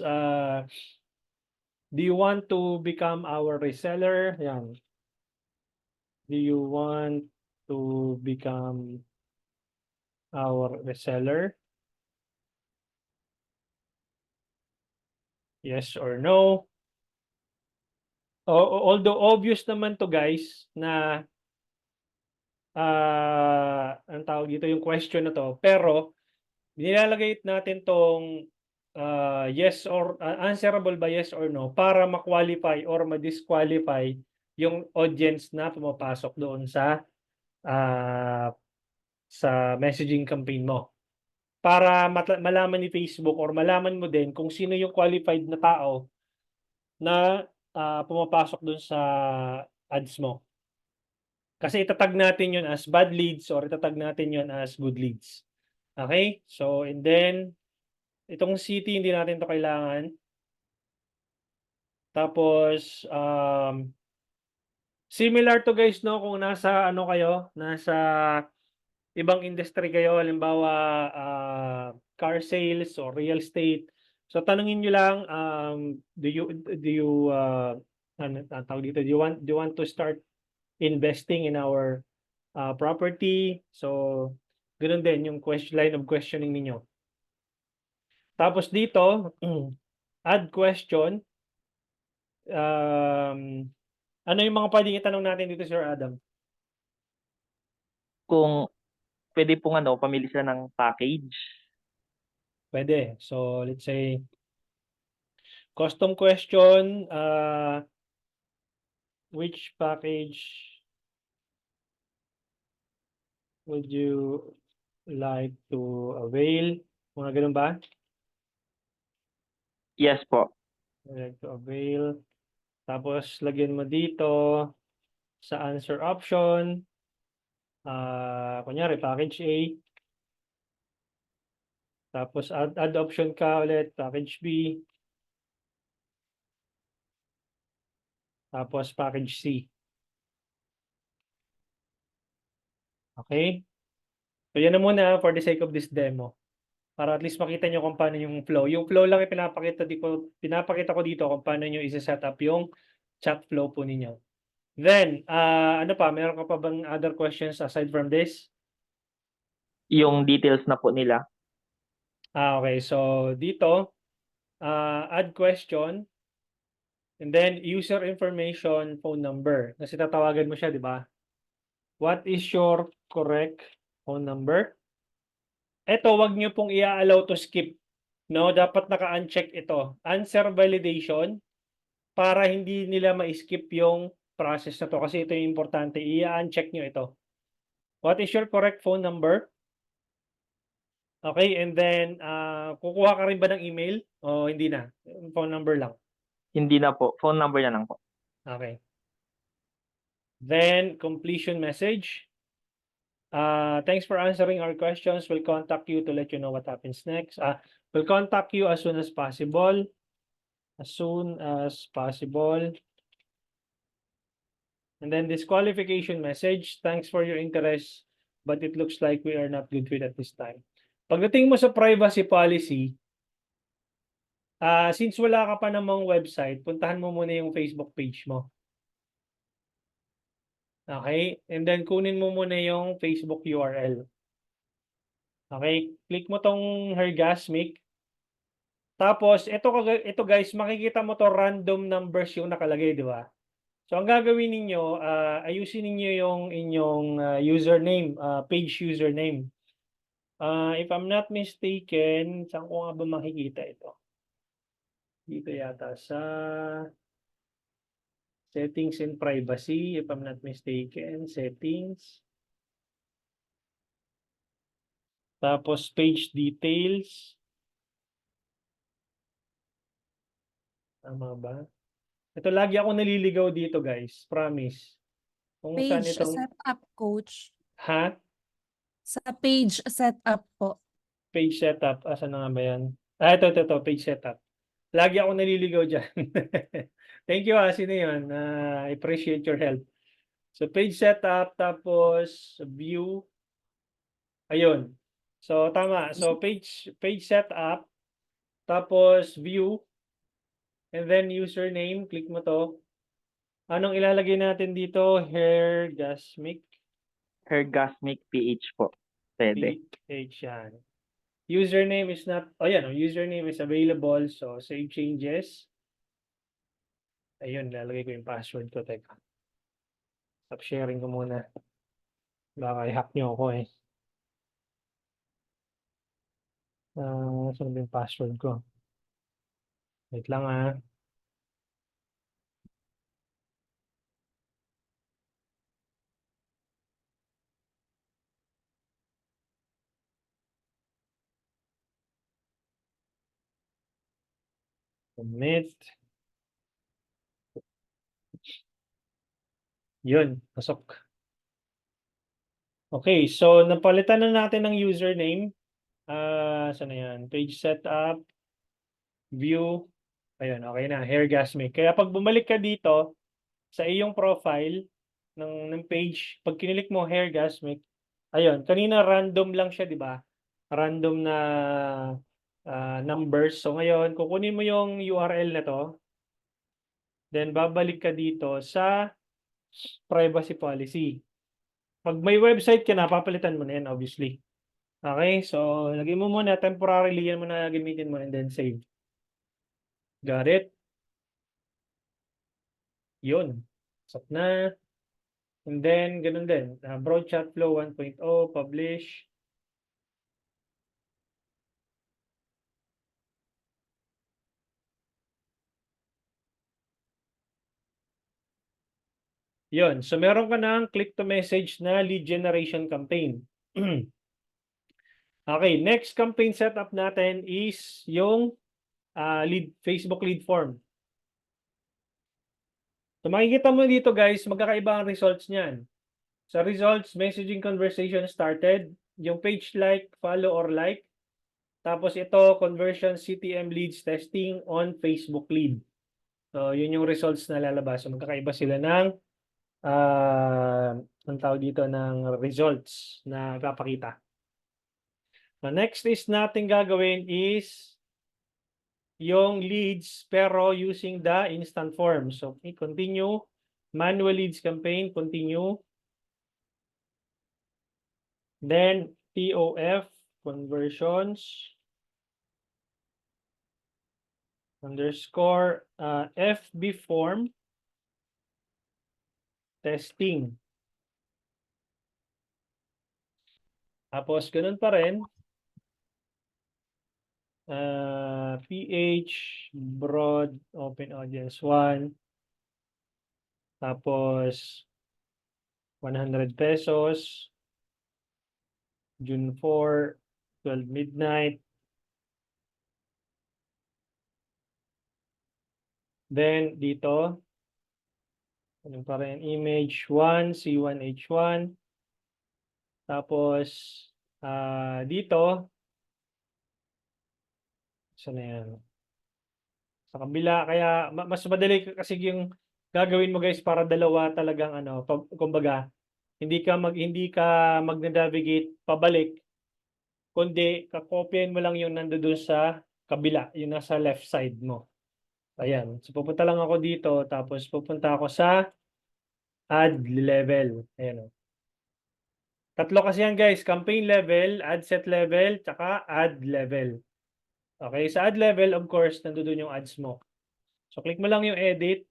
do you want to become our reseller? Yan. Do you want to become our reseller? Yes or no? Although obvious naman to guys na ang tawag dito yung question na to, pero nilalagay natin tong yes or answerable by yes or no para ma-qualify or ma-disqualify yung audience na pumapasok doon sa messaging campaign mo. Para malaman ni Facebook or malaman mo din kung sino yung qualified na tao na pumapasok doon sa ads mo. Kasi itatag natin yun as bad leads or itatag natin yun as good leads. Okay? So, and then, itong city, hindi natin to kailangan. Tapos, similar to guys, no? Kung nasa, ano kayo, nasa ibang industry kayo, halimbawa, car sales or real estate. So, tanungin nyo lang, do you, ano tawag dito, do you want to start investing in our property? So, ganoon din yung line of questioning ninyo. Tapos dito, add question. Ano yung mga pwedeng itanong natin dito, Sir Adam? Kung pwede pong pamili sila ng package. Pwede. So, let's say, custom question, which package Would you like to avail? Mga ganun ba? Yes po. Would you like to avail. Tapos, lagyan mo dito sa answer option. Kunyari, package A. Tapos, add option ka ulit, package B. Tapos, package C. Okay? So, yan na muna for the sake of this demo. Para at least makita nyo kung paano yung flow. Yung flow lang yung pinapakita ko dito kung paano nyo isa-set up yung chat flow po ninyo. Then, ano pa? Meron ka pa bang other questions aside from this? Yung details na po nila. Okay. So, dito, add question, and then user information, phone number. Kasi tatawagan mo siya, di ba? What is your correct phone number? Ito, wag nyo pong i-allow to skip. No, dapat naka-uncheck ito. Answer validation para hindi nila ma-skip yung process na to kasi ito yung importante. I-uncheck nyo ito. What is your correct phone number? Okay, and then kukuha ka rin ba ng email o hindi na? Phone number lang. Hindi na po. Phone number na lang po. Okay. Then completion message. Thanks for answering our questions. We'll contact you to let you know what happens next. We'll contact you as soon as possible. As soon as possible. And then disqualification message. Thanks for your interest, but it looks like we are not good fit at this time. Pagdating mo sa privacy policy, since wala ka pa namang website, puntahan mo muna yung Facebook page mo. Okay? And then kunin mo muna yung Facebook URL. Okay? Click mo tong Hergasmic. Tapos, ito guys, makikita mo to random numbers yung nakalagay, di ba? So, ang gagawin ninyo, ayusin ninyo yung inyong username, page username. If I'm not mistaken, saan ko nga ba makikita ito? Dito yata sa settings and privacy, if I'm not mistaken, settings. Tapos page details. Tama ba? Ito lagi ako naliligaw dito guys, promise. Kung saan Page itong, setup, coach. ha? Sa page setup po. Page setup, asan na nga ba yan? Ito, page setup. Lagi ako naliligaw dyan. Thank you, sino yun? I appreciate your help. So, page setup, tapos view. Ayun. So, tama. So, page setup, tapos view, and then username, click mo to. Anong ilalagay natin dito? Hergasmic. Hergasmic PH po. Pwede. PH yan. Username is not, username is available. So, save changes. Ayun, lalagay ko yung password ko. Teka. Stop sharing ko muna. Baka i-hack nyo ako eh. Saan ba yung password ko? Wait lang Submit. Yun, pasok. Okay, so napalitan na natin ng username. Saan na yan? Page setup, view. Ayun, okay na. Hergasmic. Kaya pag bumalik ka dito sa iyong profile ng page, pag kinilik mo Hergasmic, ayun, kanina random lang siya, di ba? Random na numbers. So ngayon, kukunin mo yung URL na to. Then babalik ka dito sa privacy policy. Pag may website ka na, papalitan mo na yan, obviously. Okay, so lagay mo muna, temporarily yan mo na gamitin mo and then save. Got it? Yun. Stop na. And then, ganun din. Broad chat flow 1.0, publish. Yun. So, meron ka ng click to message na lead generation campaign. Okay, next campaign setup natin is yung Facebook lead form. So makikita mo dito guys, magkakaiba ang results niyan. Sa results, messaging conversation started, yung page like, follow or like. Tapos ito, conversion CTM leads testing on Facebook lead. So yun yung results na lalabas. So magkakaiba sila ng ang tawag dito ng results na papakita. So next is natin gagawin is yung leads pero using the instant form. So okay, continue. Manual leads campaign, continue. Then TOF, conversions, underscore FB form, testing. Tapos ganun pa rin. PH, broad, open audience 1. Tapos 100 pesos. June 4, 12 midnight. Then dito, ano pa rin, image 1, C1H1. Tapos dito, saan na yan? Sa kabila, kaya mas madali kasi yung gagawin mo guys para dalawa talagang ano, kumbaga, hindi ka mag-navigate pabalik, kundi kakopyahin mo lang yung nandoon sa kabila, yung nasa left side mo. Ayan. So pupunta lang ako dito, tapos pupunta ako sa add level. Ayan. Tatlo kasi yan guys, campaign level, ad set level, tsaka add level. Okay, sa add level, of course, nandoon yung ads mo. So click mo lang yung edit.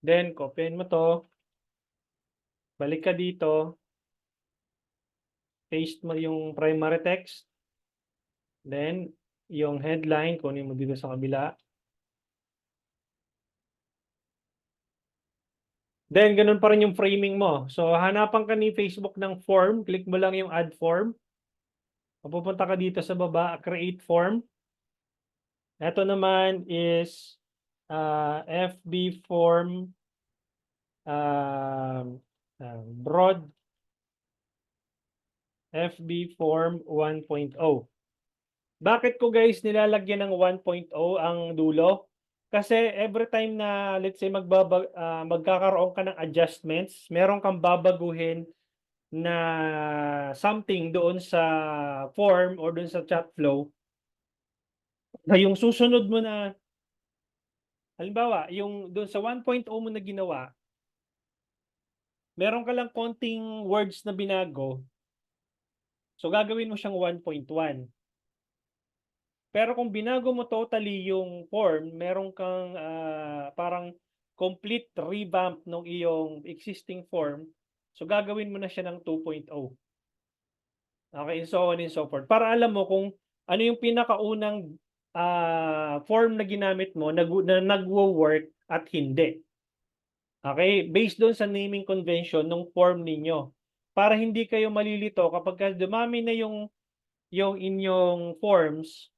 Then, copyin mo to. Balik ka dito. Paste mo yung primary text. Then, yung headline, kunin mo dito sa kabila. Then, ganun pa rin yung framing mo. So, hanapan ka ni Facebook ng form. Click mo lang yung add form. Mapupunta ka dito sa baba, create form. Ito naman is FB form broad FB form 1.0. Bakit ko guys nilalagyan ng 1.0 ang dulo? Kasi every time na let's say magkakaroon ka ng adjustments, meron kang babaguhin na something doon sa form or doon sa chat flow, na yung susunod mo na halimbawa, yung doon sa 1.0 mo na ginawa, meron ka lang konting words na binago. So gagawin mo siyang 1.1. Pero kung binago mo totally yung form, meron kang parang complete revamp ng iyong existing form. So gagawin mo na siya ng 2.0. Okay, so on and so forth. Para alam mo kung ano yung pinakaunang form na ginamit mo na nagwo-work at hindi. Okay, based doon sa naming convention ng form ninyo. Para hindi kayo malilito kapag dumami na yung inyong forms,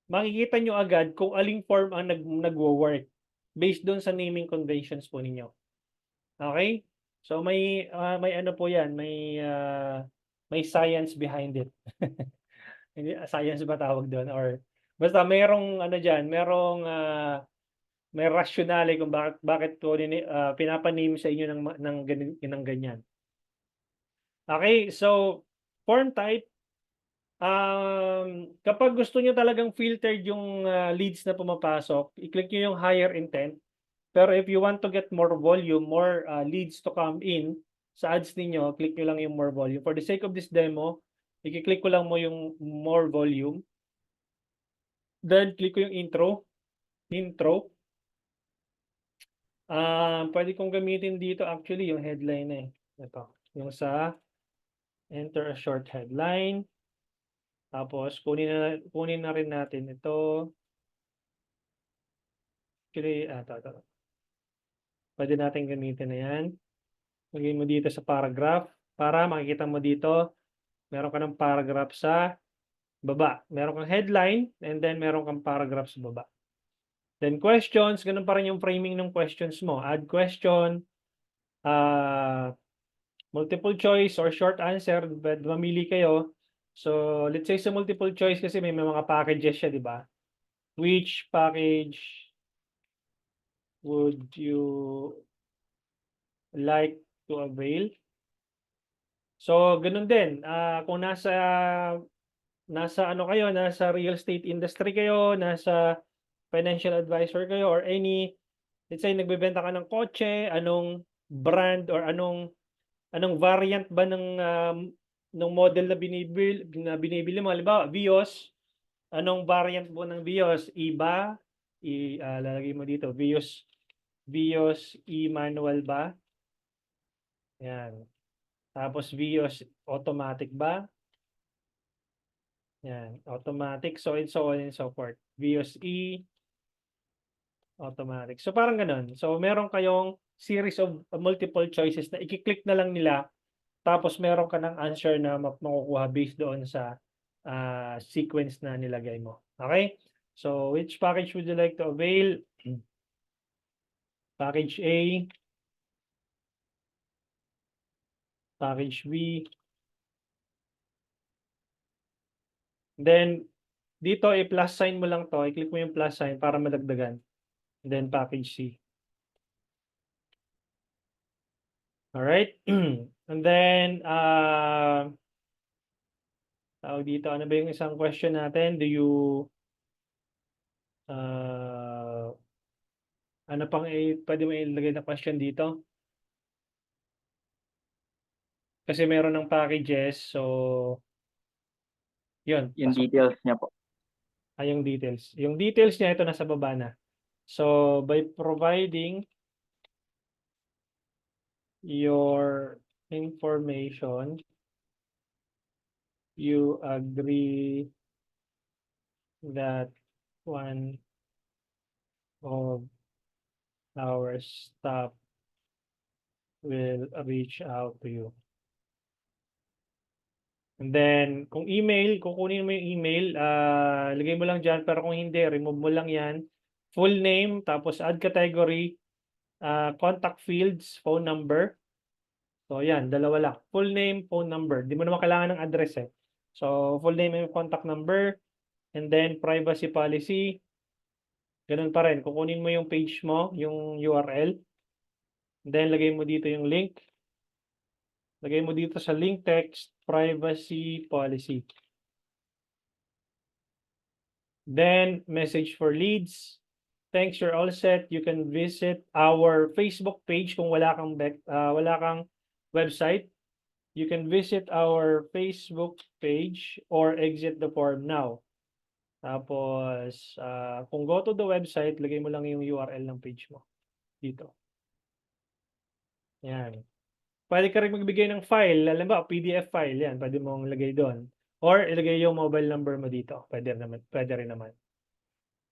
makikita nyo agad kung aling form ang nagwo-work based doon sa naming conventions po ninyo. Okay? So may ano po 'yan, may science behind it. Hindi science ba tawag doon or basta merong ano diyan, may rationale kung bakit po pinapaname sa inyo ng ganyan. Okay, so form type. Kapag gusto nyo talagang filtered yung leads na pumapasok, i-click nyo yung higher intent. Pero if you want to get more volume, more leads to come in sa ads ninyo, click nyo lang yung more volume. For the sake of this demo, i-click ko lang mo yung more volume. Then, click ko yung intro. Pwede kong gamitin dito actually yung headline eh. Ito, yung sa enter a short headline. Tapos, kunin na rin natin ito. Actually, pwede natin gamitin na yan. Lagay mo dito sa paragraph. para makikita mo dito, meron ka ng paragraph sa baba. Meron kang headline and then meron kang paragraph sa baba. Then questions, ganun pa rin yung framing ng questions mo. Add question, multiple choice or short answer, mamili kayo. So, let's say sa multiple choice kasi may mga packages siya, di ba? Which package would you like to avail? So, ganun din. Kung nasa ano kayo, nasa real estate industry kayo, nasa financial advisor kayo, or let's say nagbebenta ka ng kotse, anong brand or anong variant ba ng model na binibili mo? Halimbawa, Vios, anong variant po ng Vios? Iba, lalagay mo dito, Vios e-manual ba? Yan. Tapos Vios automatic ba? Yan, automatic. So and so on and so forth. Vios E, automatic. So parang ganun. So meron kayong series of multiple choices na i-click na lang nila. Tapos meron ka ng answer na makukuha based doon sa sequence na nilagay mo. Okay? So which package would you like to avail? Package A, package B. Then, dito i-plus sign mo lang to. I-click mo yung plus sign para madagdagan. And then package C. Alright? And then, tawag dito, ano ba yung isang question natin? Ano pang pwede mo ilagay na question dito? Kasi meron ng packages, so yun. Yung pasok. details niya po. Yung details. Yung details niya, ito nasa baba na. So, by providing your information, you agree that one of our staff will reach out to you. And then, kung email, kukunin mo yung email, lagay mo lang dyan, pero kung hindi, remove mo lang yan. Full name, tapos add category, contact fields, phone number. So, yan, dalawa lang. Full name, phone number. Di mo naman kailangan ng address eh. So, full name and contact number. And then, privacy policy. Ganun pa rin. Kukunin mo yung page mo, yung URL. And then, lagay mo dito yung link. Lagay mo dito sa link text, privacy policy. Then, message for leads. Thanks, you're all set. You can visit our Facebook page kung wala kang website. You can visit our Facebook page or exit the form now. Tapos, kung go to the website, lagay mo lang yung URL ng page mo. Dito. Yan. Pwede ka rin magbigay ng file. Alam ba, PDF file yan. Pwede mong lagay doon. Or ilagay yung mobile number mo dito. Pwede rin naman.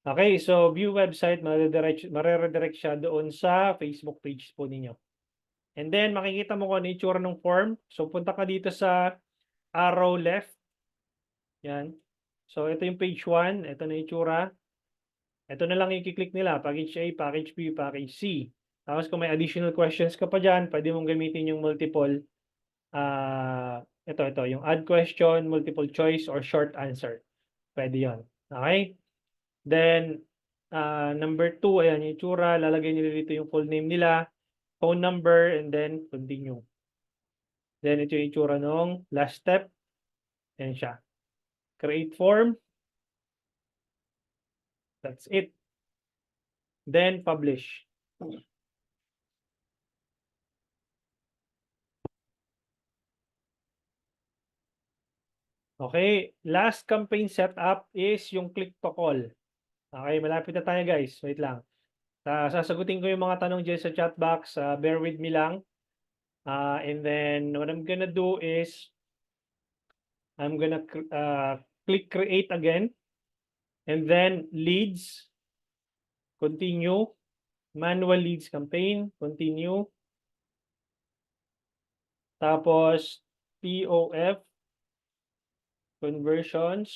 Okay, so view website, mareredirect siya doon sa Facebook page po ninyo. And then, makikita mo kung ano itsura ng form. So, punta ka dito sa arrow left. Yan. So, ito yung page 1. Ito na itsura. Ito na lang yung i-click nila. Package A, package B, package C. Tapos, kung may additional questions ka pa dyan, pwede mong gamitin yung multiple. Ito, yung add question, multiple choice, or short answer. Pwede yon. Okay? Then, number 2, ayan yung itsura. Lalagay nila dito yung full name nila, phone number, and then continue. Then, ito yung itsura nung last step. Ayan siya. Create form. That's it. Then, publish. Okay, last campaign setup is yung click to call. Okay, malapit na tayo guys. Wait lang. Sasagutin ko yung mga tanong dyan sa chat box. Bear with me lang. And then what I'm gonna do is I'm gonna click create again. And then leads. Continue. Manual leads campaign. Continue. Tapos, POF, conversions,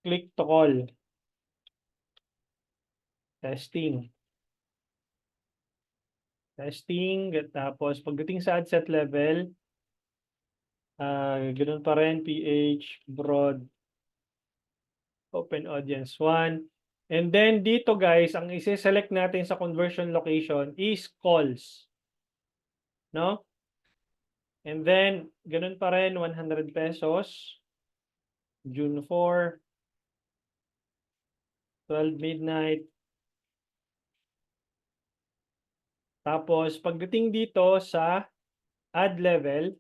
click to call, testing. Tapos pagdating sa ad set level, ganun pa rin, PH, broad, open audience 1. And then dito guys, ang isi-select natin sa conversion location is calls. No? And then, ganun pa rin, 100 pesos. June 4, 12 midnight. Tapos, pagdating dito sa ad level,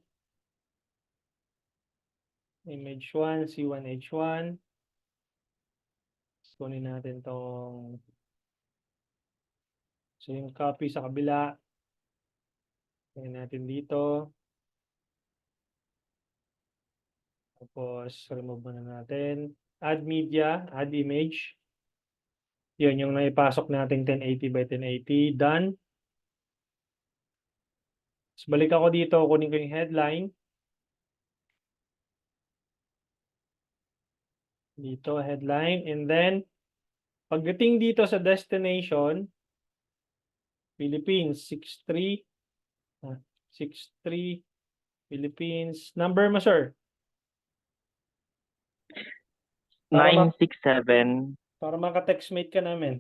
image 1, C1H1. Kunin natin tong yung copy sa kabila. Kunin natin dito. Tapos, remove muna natin. Add media, add image. Yun, yung naipasok natin 1080 by 1080. Done. Tapos, balik ako dito. Kunin ko yung headline. Dito, headline. And then, pagdating dito sa destination, Philippines, 63. 63, Philippines. Number mo, sir? Para 967 Para maka-textmate ka namin.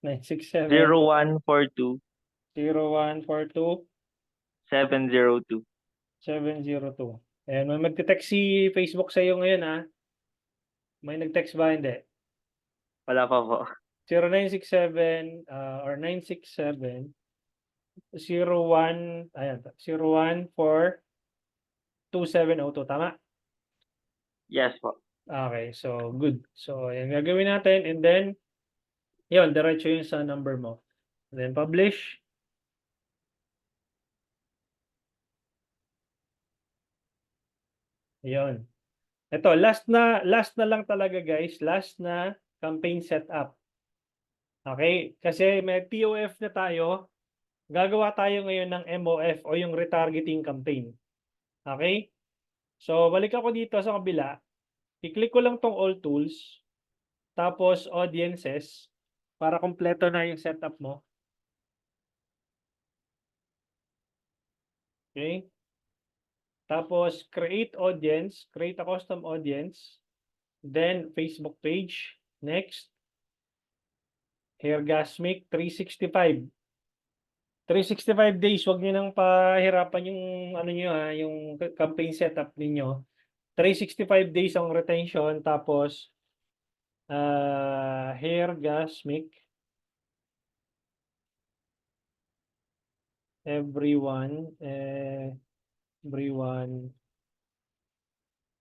967 0142 0142 702. 702. Ayan, may magte-text si Facebook sa iyo ngayon, ha? May nag-text ba? Hindi. Wala pa po. 0967 or 967 01, ayan, 01 2702. Tama? Yes po. Okay, so good. So, ayan gagawin natin. And then, yun, diretso yun sa number mo. And then, publish. Ayun. Ito, last na lang talaga guys. Last na campaign setup. Okay? Kasi may POF na tayo. Gagawa tayo ngayon ng MOF o yung retargeting campaign. Okay? So, balik ako dito sa kabila. I-click ko lang tong all tools. Tapos, audiences. Para kompleto na yung setup mo. Okay? Tapos, create audience. Create a custom audience. Then, Facebook page. Next. Hairgasmic 365. 365 days, wag niyo nang pahirapan yung ano niyo ha, yung campaign setup ninyo. 365 days ang retention tapos Hairgasmic everyone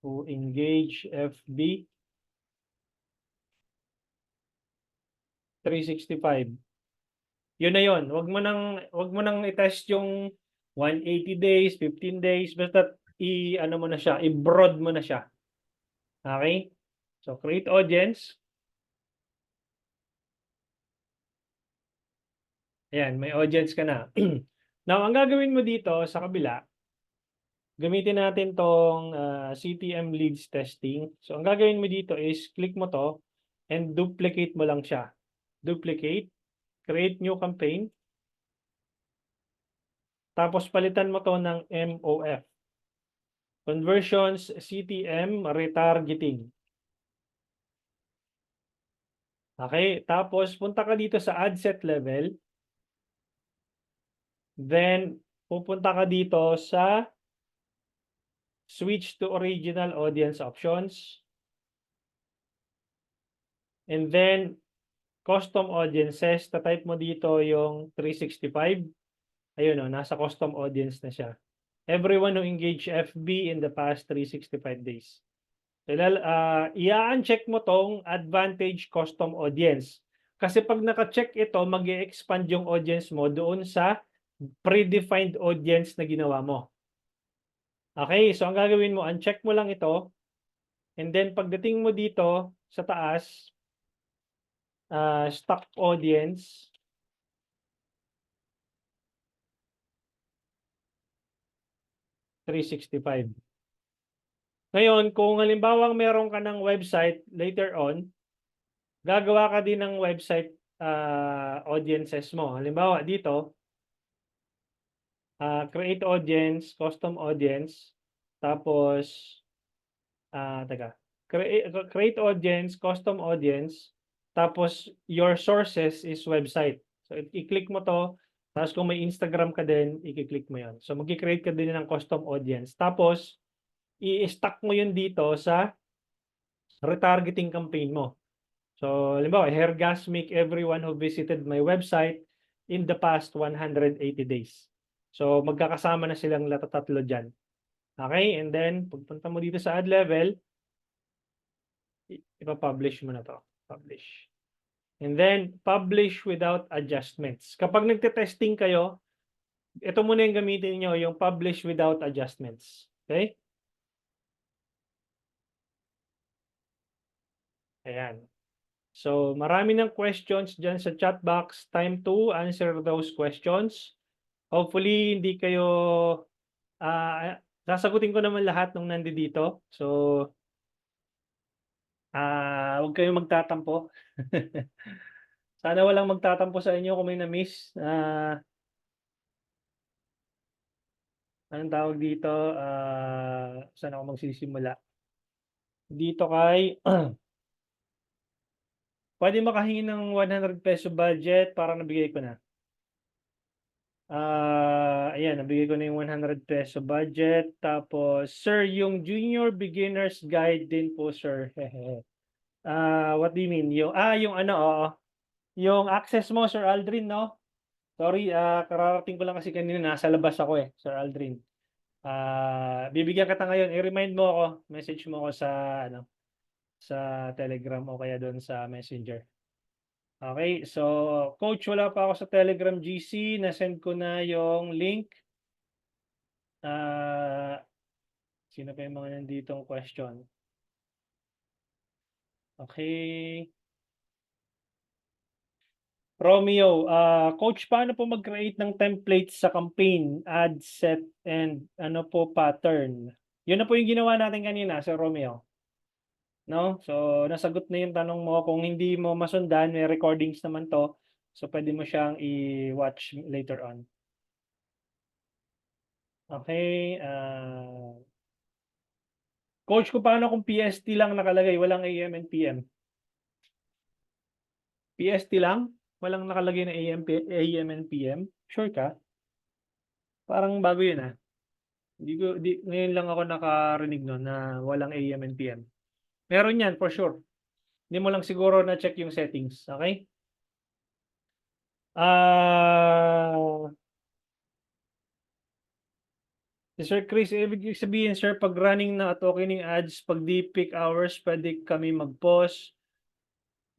who engage FB 365. Yun na yun. Wag mo nang i-test yung 180 days, 15 days, basta ano mo na siya, i-broad mo na siya. Okay? So create audience. Ayan, may audience ka na. Now, ang gagawin mo dito sa kabila, gamitin natin tong CTM leads testing. So ang gagawin mo dito is click mo to and duplicate mo lang siya. Duplicate, create new campaign. Tapos palitan mo to ng MOF. Conversions CTM retargeting. Okay, tapos punta ka dito sa ad set level. Then pupunta ka dito sa switch to original audience options. And then custom audiences, ta-type mo dito yung 365. Ayun o, nasa custom audience na siya. Everyone who engaged FB in the past 365 days. So, i-uncheck mo tong advantage custom audience. Kasi pag naka-check ito, mag-i-expand yung audience mo doon sa predefined audience na ginawa mo. Okay, so ang gagawin mo, uncheck mo lang ito. And then pagdating mo dito sa taas, stock audience. 365. Ngayon, kung halimbawa meron ka ng website later on, gagawa ka din ng website audiences mo. Halimbawa dito, create audience, custom audience, tapos create audience, custom audience, tapos your sources is website. So i-click mo to, tapos kung may Instagram ka din, i-click mo 'yon. So magki-create ka din ng custom audience. Tapos i-stack mo 'yun dito sa retargeting campaign mo. So halimbawa, Hairgasmic everyone who visited my website in the past 180 days. So magkakasama na silang tatlo diyan. Okay? And then pagpunta mo dito sa ad level, ipa-publish mo na to. Publish. And then publish without adjustments. Kapag nagte-testing kayo, ito muna yung gamitin niyo, yung publish without adjustments. Okay? Ayan. So, marami ng questions dyan sa chat box. Time to answer those questions. Hopefully, hindi kayo sasagutin ko naman lahat nung nandito. So, huwag kayong magtatampo. Sana walang magtatampo sa inyo kung may na-miss. Anong tawag dito? Saan ako magsisimula? Dito kay pwede makahingi ng 100 peso budget para nabigay ko na. Ayan, nabigay ko na yung 100 peso budget. Tapos, sir, yung junior beginner's guide din po, sir. What do you mean? Yung ano, oo. Yung access mo, Sir Aldrin, no? Sorry, kararating ko lang kasi kanina, nasa labas ako Sir Aldrin. Bibigyan kita ngayon, i-remind mo ako, message mo ako sa, ano, sa Telegram o kaya doon sa Messenger. Okay, so coach, wala pa ako sa Telegram GC, na-send ko na yung link. Sino pa yung mga nanditong question? Okay. Romeo, coach, paano po mag-create ng templates sa campaign, ad set, and ano po pattern? Yun na po yung ginawa natin kanina, Sir Romeo. No? So, nasagot na yung tanong mo. Kung hindi mo masundan, may recordings naman to. So, pwede mo siyang i-watch later on. Okay. Coach, ko paano kung PST lang nakalagay, walang AM and PM? PST lang? Walang nakalagay na AM and PM? Sure ka? Parang bago yun ngayon lang ako nakarinig no na walang AM and PM. Meron yan for sure. Hindi mo lang siguro na-check yung settings. Okay? Sir Chris, ibig sabihin sir, pag running na at okay ng ads, pag di peak hours, pwede kami mag-pause.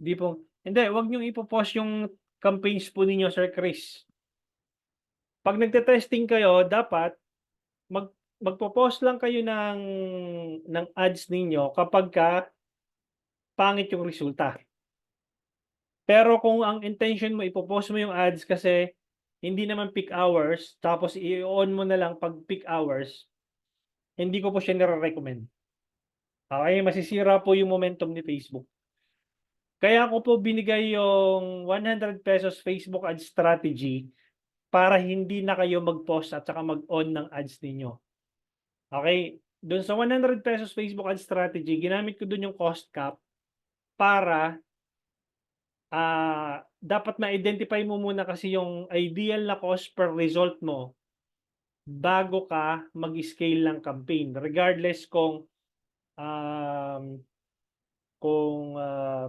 Hindi, wag niyong ipo-pause yung campaigns po ninyo, Sir Chris. Pag nagte-testing kayo, dapat magpo-pause lang kayo ng ads ninyo kapag pangit yung resulta. Pero kung ang intention mo, ipo-pause mo yung ads kasi hindi naman peak hours, tapos i-on mo na lang pag peak hours, hindi ko po siya nire-recommend. Okay, masisira po yung momentum ni Facebook. Kaya ko po binigay yung 100 pesos Facebook ad strategy para hindi na kayo mag-post at saka mag-on ng ads ninyo. Okay, doon sa 100 pesos Facebook ad strategy, ginamit ko doon yung cost cap para dapat ma-identify mo muna kasi yung ideal na cost per result mo bago ka mag-scale ng campaign. Regardless kung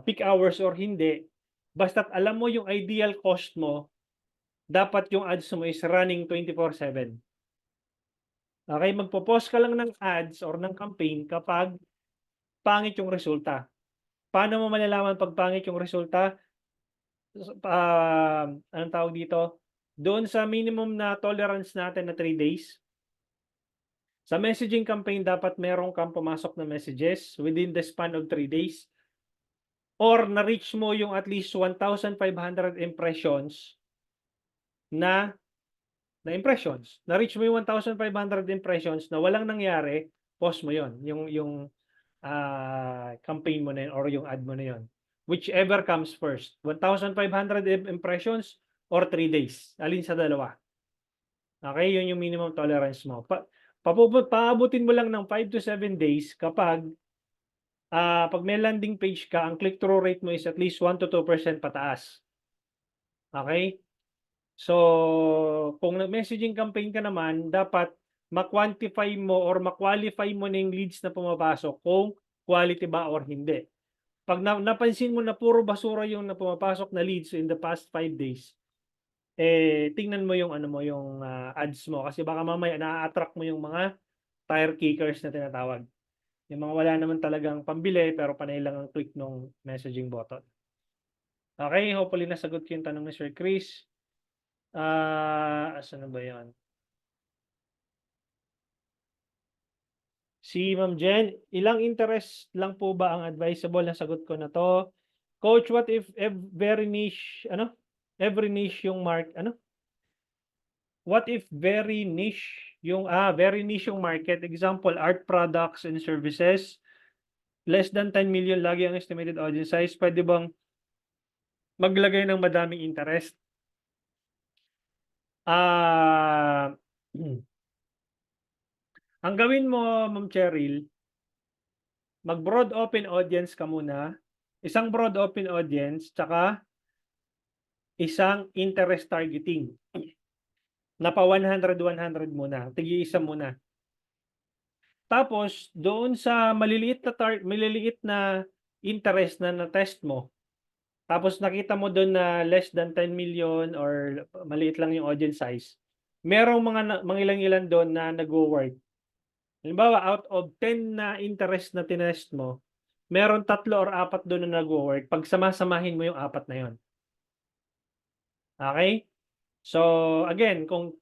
peak hours or hindi, basta't alam mo yung ideal cost mo, dapat yung ads mo is running 24/7. Okay, magpo-post ka lang ng ads or ng campaign kapag pangit yung resulta. Paano mo malalaman pag pangit yung resulta? Anong tawag dito? Doon sa minimum na tolerance natin na 3 days. Sa messaging campaign, dapat meron kang pumasok na messages within the span of 3 days. Or na-reach mo yung at least 1,500 impressions na na impressions. Na-reach mo yung 1,500 impressions na walang nangyari, post mo yon, yung campaign mo na yun or yung ad mo na yun. Whichever comes first, 1,500 impressions or 3 days. Alin sa dalawa? Okay, yun yung minimum tolerance mo. Paabutin mo lang ng 5 to 7 days kapag pag may landing page ka, ang click-through rate mo is at least 1 to 2% pataas. Okay? So, kung nag-messaging campaign ka naman, dapat ma-quantify mo or ma-qualify mo na yung leads na pumapasok kung quality ba or hindi. Pag napansin mo na puro basura yung na pumapasok na leads in the past 5 days, tingnan mo yung yung ads mo kasi baka mamaya na-attract mo yung mga tire kickers na tinatawag. Yung mga wala naman talagang pambili pero panay lang ang click ng messaging button. Okay, hopefully nasagot ko yung tanong ni Sir Chris. Asan na ba yan? Si Ma'am Jen, ilang interest lang po ba ang advisable? Nasagot ko na to. Coach, what if very niche, every niche yung what if very niche yung market? Example, art products and services. Less than 10 million lagi ang estimated audience size. Pwede bang maglagay ng madaming interest? Ang gawin mo, Ma'am Cheryl, mag-broad open audience ka muna. Isang broad open audience, tsaka isang interest targeting. Na pa 100-100 muna. Tigi-isa muna. Tapos, doon sa maliliit na interest na na-test mo, tapos nakita mo doon na less than 10 million or maliit lang yung audience size, merong mga ilang-ilan doon na nag-work. Halimbawa, out of 10 na interest na tinest mo, meron 3 or 4 doon na nag-work. Pag sama-samahin mo yung 4 na yon. Okay? So, again, kung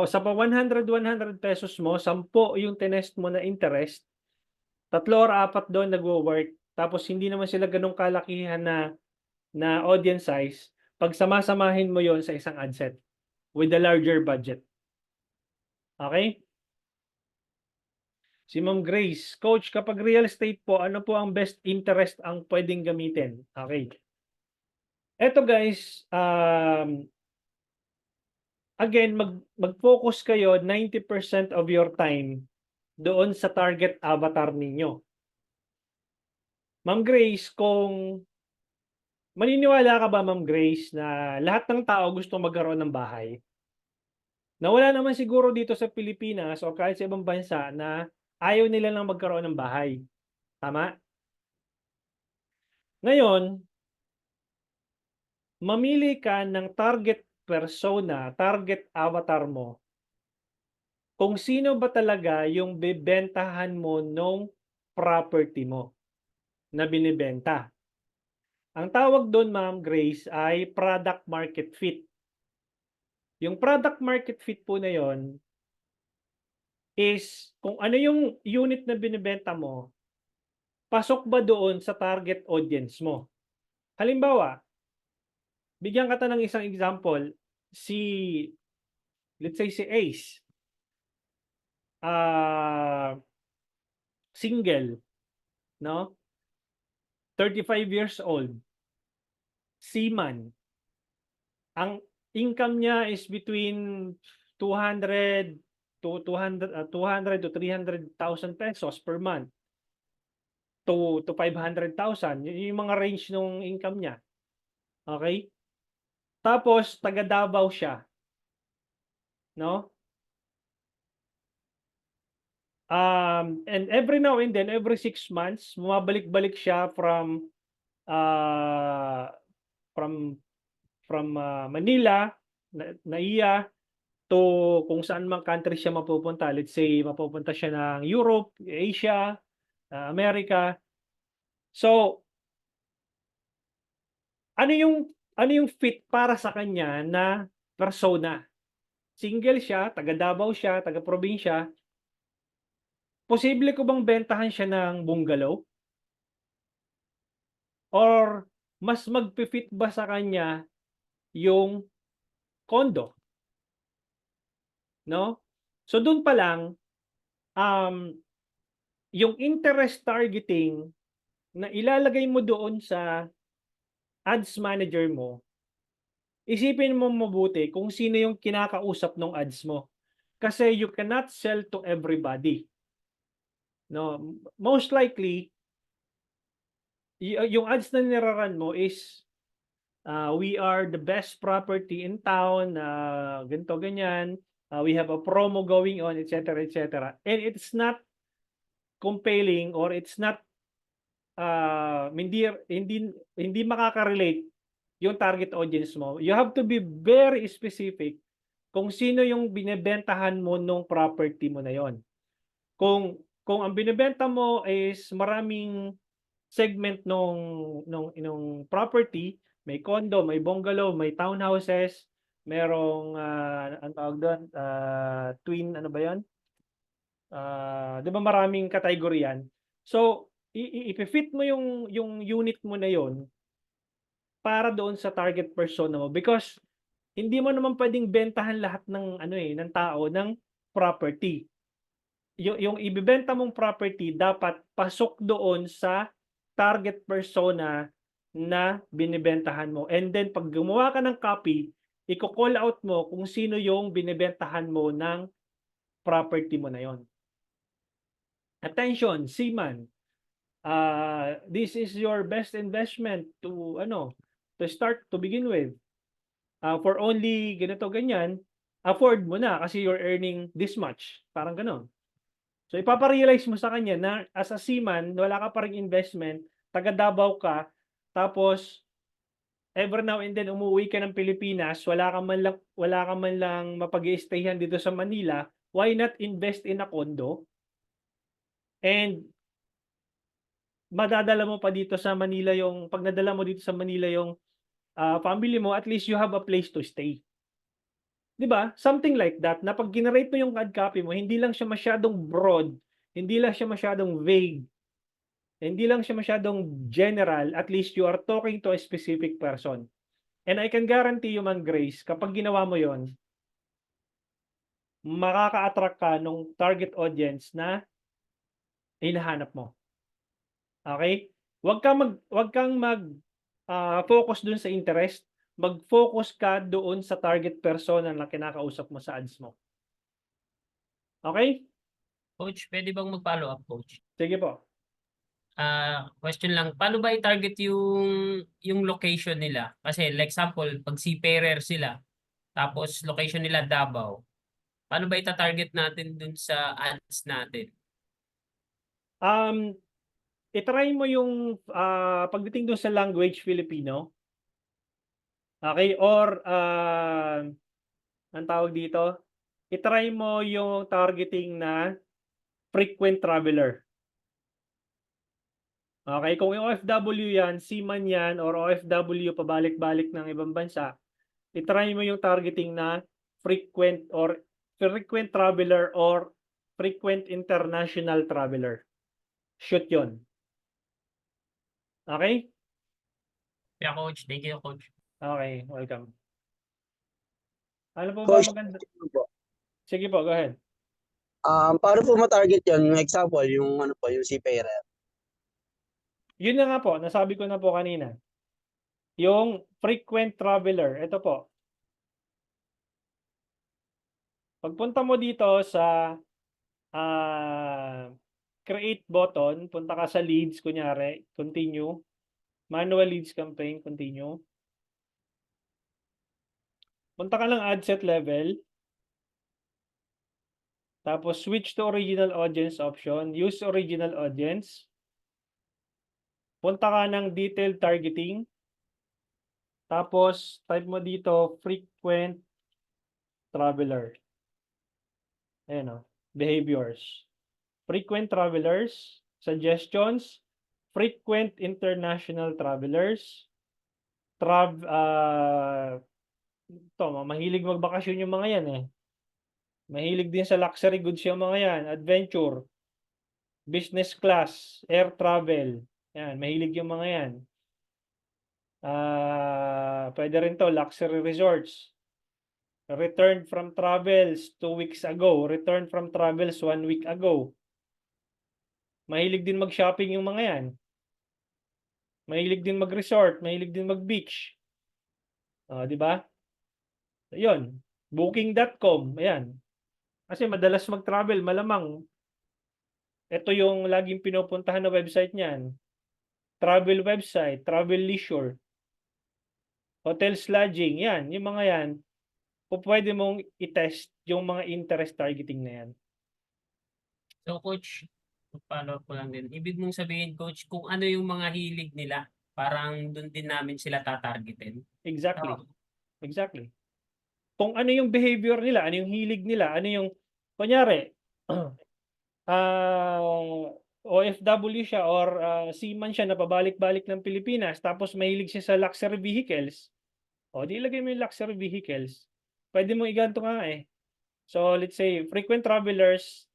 sa pa 100 pesos mo, 10 yung tinest mo na interest, 3 or 4 doon nag-work, tapos hindi naman sila ganong kalakihan na audience size, pag sama-samahin mo yon sa isang ad set with a larger budget. Okay? Si Ma'am Grace, Coach, kapag real estate po, ano po ang best interest ang pwedeng gamitin? Okay. Eto guys, again, mag-focus kayo 90% of your time doon sa target avatar ninyo. Ma'am Grace, kung maniniwala ka ba, Ma'am Grace, na lahat ng tao gusto magkaroon ng bahay? Na wala naman siguro dito sa Pilipinas o kahit sa ibang bansa na ayaw nila lang magkaroon ng bahay. Tama? Ngayon, mamili ka ng target persona, target avatar mo, kung sino ba talaga yung bibentahan mo nung property mo na binibenta. Ang tawag doon, Ma'am Grace, ay product market fit. Yung product market fit po na yon is kung ano yung unit na binibenta mo, pasok ba doon sa target audience mo. Halimbawa, bigyan kita ng isang example, let's say si Ace, single, no? 35 years old, seaman. Ang income niya is between 200 to 300,000 pesos per month to 500,000. Yung mga range ng income niya. Okay? Tapos, taga Davao siya. No? And every now and then, every 6 months, bumabalik-balik siya from Manila, Naiya, to kung saan mang country siya mapupunta. Let's say, mapupunta siya ng Europe, Asia, America. So, ano yung fit para sa kanya na persona? Single siya, taga Davao siya, taga probinsya. Posible ko bang bentahan siya ng bungalow? Or mas magpi-fit ba sa kanya yung condo? no? So doon pa lang, yung interest targeting na ilalagay mo doon sa ads manager mo, isipin mo mabuti kung sino yung kinakausap ng ads mo. Kasi you cannot sell to everybody. No, most likely yung ads na niraran mo is we are the best property in town, ganito ganyan. We have a promo going on, etc., etc. And it's not compelling or it's not hindi makaka-relate yung target audience mo. You have to be very specific kung sino yung binebentahan mo nung property mo na yon. Kung ang binebenta mo is maraming segment nung property, may condo, may bungalow, may townhouses, merong ano tawag doon, twin ano ba 'yon? 'Di ba maraming category yan? So, ipi-fit mo yung unit mo na yon para doon sa target persona mo because hindi mo naman pwedeng bentahan lahat ng ano ng tao ng property. Yung ibebenta mong property dapat pasok doon sa target persona na binebentahan mo. And then pag gumawa ka ng copy, i-call out mo kung sino yung binebentahan mo ng property mo na yon. Attention, seaman. This is your best investment to start to begin with. For only ganito ganyan, afford mo na kasi you're earning this much. Parang gano'n. So ipapa-realize mo sa kanya na as a seaman, wala ka pa ring investment, taga Davao ka, tapos every now and then umuwi ka ng Pilipinas, wala ka man lang mapag-i-stayhan dito sa Manila, why not invest in a condo? And madadala mo pa dito sa Manila pag nadala mo dito sa Manila yung family mo, at least you have a place to stay. 'Di ba? Something like that na pag generate mo yung ad copy mo, hindi lang siya masyadong broad, hindi lang siya masyadong vague, hindi lang siya masyadong general, at least you are talking to a specific person. And I can guarantee you, Man Grace, kapag ginawa mo yon, makaka-attract ka nung target audience na hinahanap mo. Okay? Huwag kang focus dun sa interest, mag-focus ka doon sa target persona na kinakausap mo sa ads mo. Okay? Coach, pwede bang mag-follow up, Coach? Sige po. Question lang, paano ba i-target yung location nila? Kasi like example, pag seafarer sila, tapos location nila Davao, paano ba ita-target natin dun sa ads natin? I-try mo yung pagdating doon sa language Filipino. Okay? Or ang tawag dito, i-try mo yung targeting na frequent traveler. Okay? Kung yung OFW yan, seaman yan, or OFW pabalik-balik ng ibang bansa, i-try mo yung targeting na frequent traveler or frequent international traveler. Shoot yon. Okay? Kaya Coach, thank you, Coach. Okay, welcome. Ano po ba Coach, maganda? po. Sige po, go ahead. Paano po ma-target yun? Example, yung yung seafarer. Yun na nga po, nasabi ko na po kanina. Yung frequent traveler, ito po. Pagpunta mo dito sa create button, punta ka sa leads, kunyari, continue. Manual leads campaign, continue. Punta ka lang ad set level. Tapos switch to original audience option. Use original audience. Punta ka ng detailed targeting. Tapos type mo dito frequent traveler. Ayan o, behaviors. Frequent travelers, suggestions, frequent international travelers, mahilig magbakasyon yung mga yan eh. Mahilig din sa luxury goods yung mga yan, adventure, business class, air travel. Yan, mahilig yung mga yan. Pwede rin to, luxury resorts. Returned from travels 2 weeks ago. Returned from travels 1 week ago. Mahilig din mag-shopping yung mga yan. Mahilig din mag-resort. Mahilig din mag-beach. Di ba? Yun. Booking.com. Ayan. Kasi madalas mag-travel. Malamang ito yung laging pinupuntahan na website niyan. Travel website, travel leisure, hotels lodging, yan, yung mga yan, pwede mong i-test yung mga interest targeting na yan. So coach, follow ko lang din. Ibig mong sabihin coach, kung ano yung mga hilig nila, parang doon din namin sila tatargetin. Exactly. Oo. Exactly. Kung ano yung behavior nila, ano yung hilig nila, ano yung, kunyari, OFW siya or seaman siya na pabalik-balik ng Pilipinas, tapos mahilig siya sa luxury vehicles, di ilagay mo yung luxury vehicles. Pwede mo iganto nga eh. So, let's say, frequent travelers,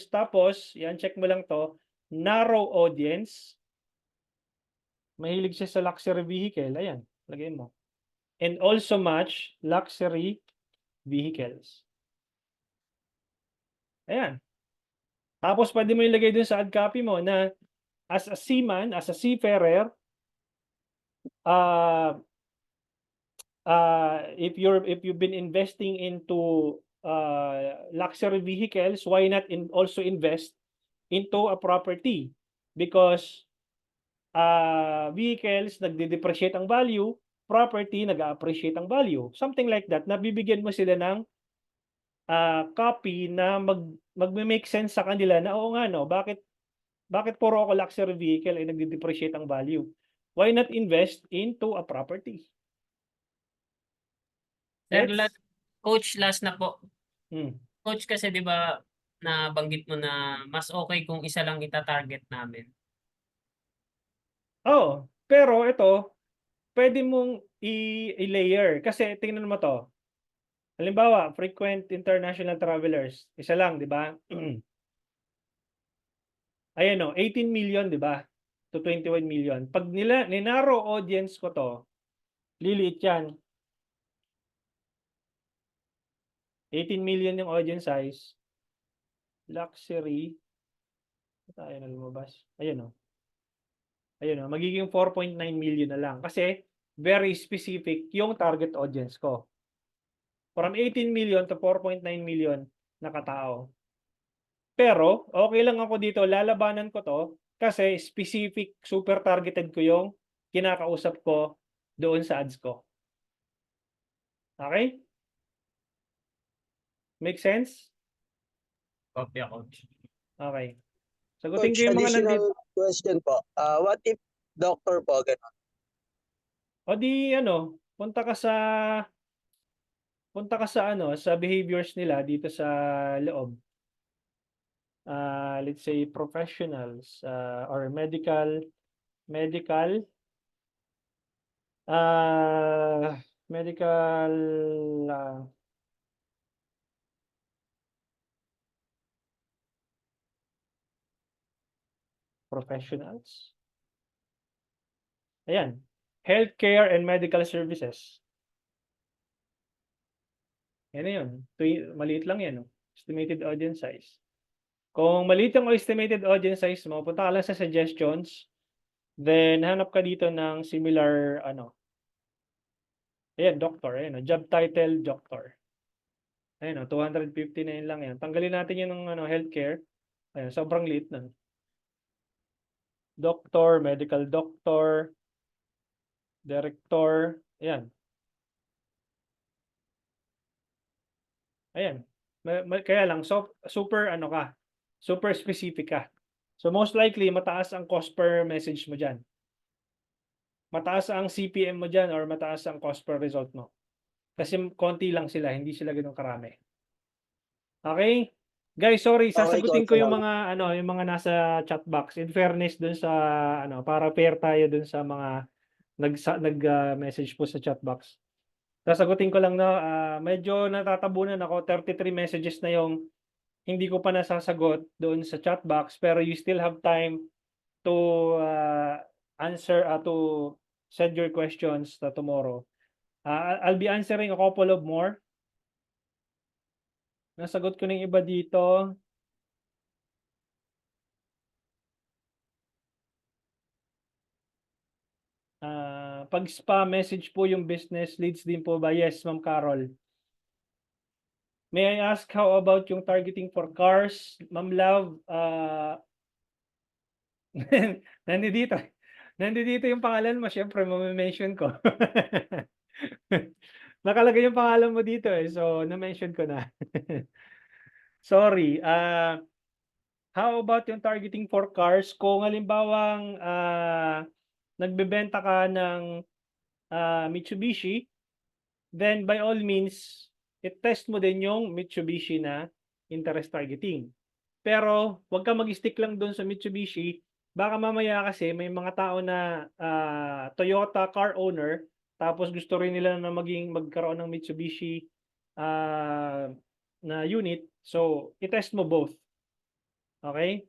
tapos, yan, check mo lang to, narrow audience, mahilig siya sa luxury vehicle, ayan, lagay mo. And also match luxury vehicles. Ayan. Tapos, pwede mo ilagay dun sa ad copy mo na as a seaman, as a seafarer, if you've been investing into luxury vehicles, why not also invest into a property? Because vehicles nagde-depreciate ang value, property nag-appreciate ang value. Something like that. Nabibigyan mo sila ng copy na magme-make sense sa kanila na oo nga no, bakit puro ako luxury vehicle ay nagde-depreciate ang value? Why not invest into a property? Sir, Gets? coach, last na po. Hmm. Coach, kasi di ba nabanggit mo na mas okay kung isa lang ita-target namin. Pero ito, pwede mong i-layer. Kasi tingnan mo to. Halimbawa, frequent international travelers. Isa lang, di ba? Ayan o, 18 million, di ba? To 21 million. Pag ninarrow audience ko to, liliit yan. 18 million yung audience size. Luxury. Tayo na lumabas. Ayan o. Ayun, magiging 4.9 million na lang. Kasi very specific yung target audience ko. From 18 million to 4.9 million na katao. Pero, okay lang ako dito. Lalabanan ko to kasi specific, super targeted ko yung kinakausap ko doon sa ads ko. Okay? Make sense? Copy, coach. Okay. Sagutin Coach, ko yung mga additional nandito. question po. What if doctor po, ganun? O di punta ka sa sa behaviors nila dito sa loob. Let's say professionals or medical professionals. Ayan. Healthcare and medical services. Yan na yun. Maliit lang yan. Estimated audience size. Kung maliit ang estimated audience size mo, punta ka lang sa suggestions. Then, hanap ka dito ng similar, ayan, doctor. Ayan, job title, doctor. Ayan, 250 na yun lang yan. Tanggalin natin yun ng healthcare. Ayan, sobrang liit nun. Doctor, medical doctor, director. Ayan. Ayan. Kaya lang, super super specific ka. So most likely, mataas ang cost per message mo dyan. Mataas ang CPM mo dyan or mataas ang cost per result mo. Kasi konti lang sila, hindi sila ganun karami. Okay? Guys, sorry, sasagutin ko yung mga yung mga nasa chat box. In fairness dun sa para fair tayo dun sa mga nag-message po sa chat box. Sasagutin ko lang na medyo natatabunan ako, 33 messages na yung hindi ko pa nasasagot doon sa chat box, pero you still have time to answer to send your questions tomorrow. I'll be answering a couple of more. Nasagot ko na yung iba dito. Pag spam message po yung business leads din po ba? Yes, Ma'am Carol. May I ask how about yung targeting for cars? Ma'am Love, nandito. Nandito yung pangalan mo, syempre mention ko. Nakalagay yung pangalan mo dito so na-mention ko na. Sorry. How about yung targeting for cars? Kung halimbawang nagbebenta ka ng Mitsubishi, then by all means, i-test mo din yung Mitsubishi na interest targeting. Pero huwag ka mag-stick lang doon sa Mitsubishi. Baka mamaya kasi may mga tao na Toyota car owner, tapos gusto rin nila na magkaroon ng Mitsubishi na unit. So, i-test mo both. Okay?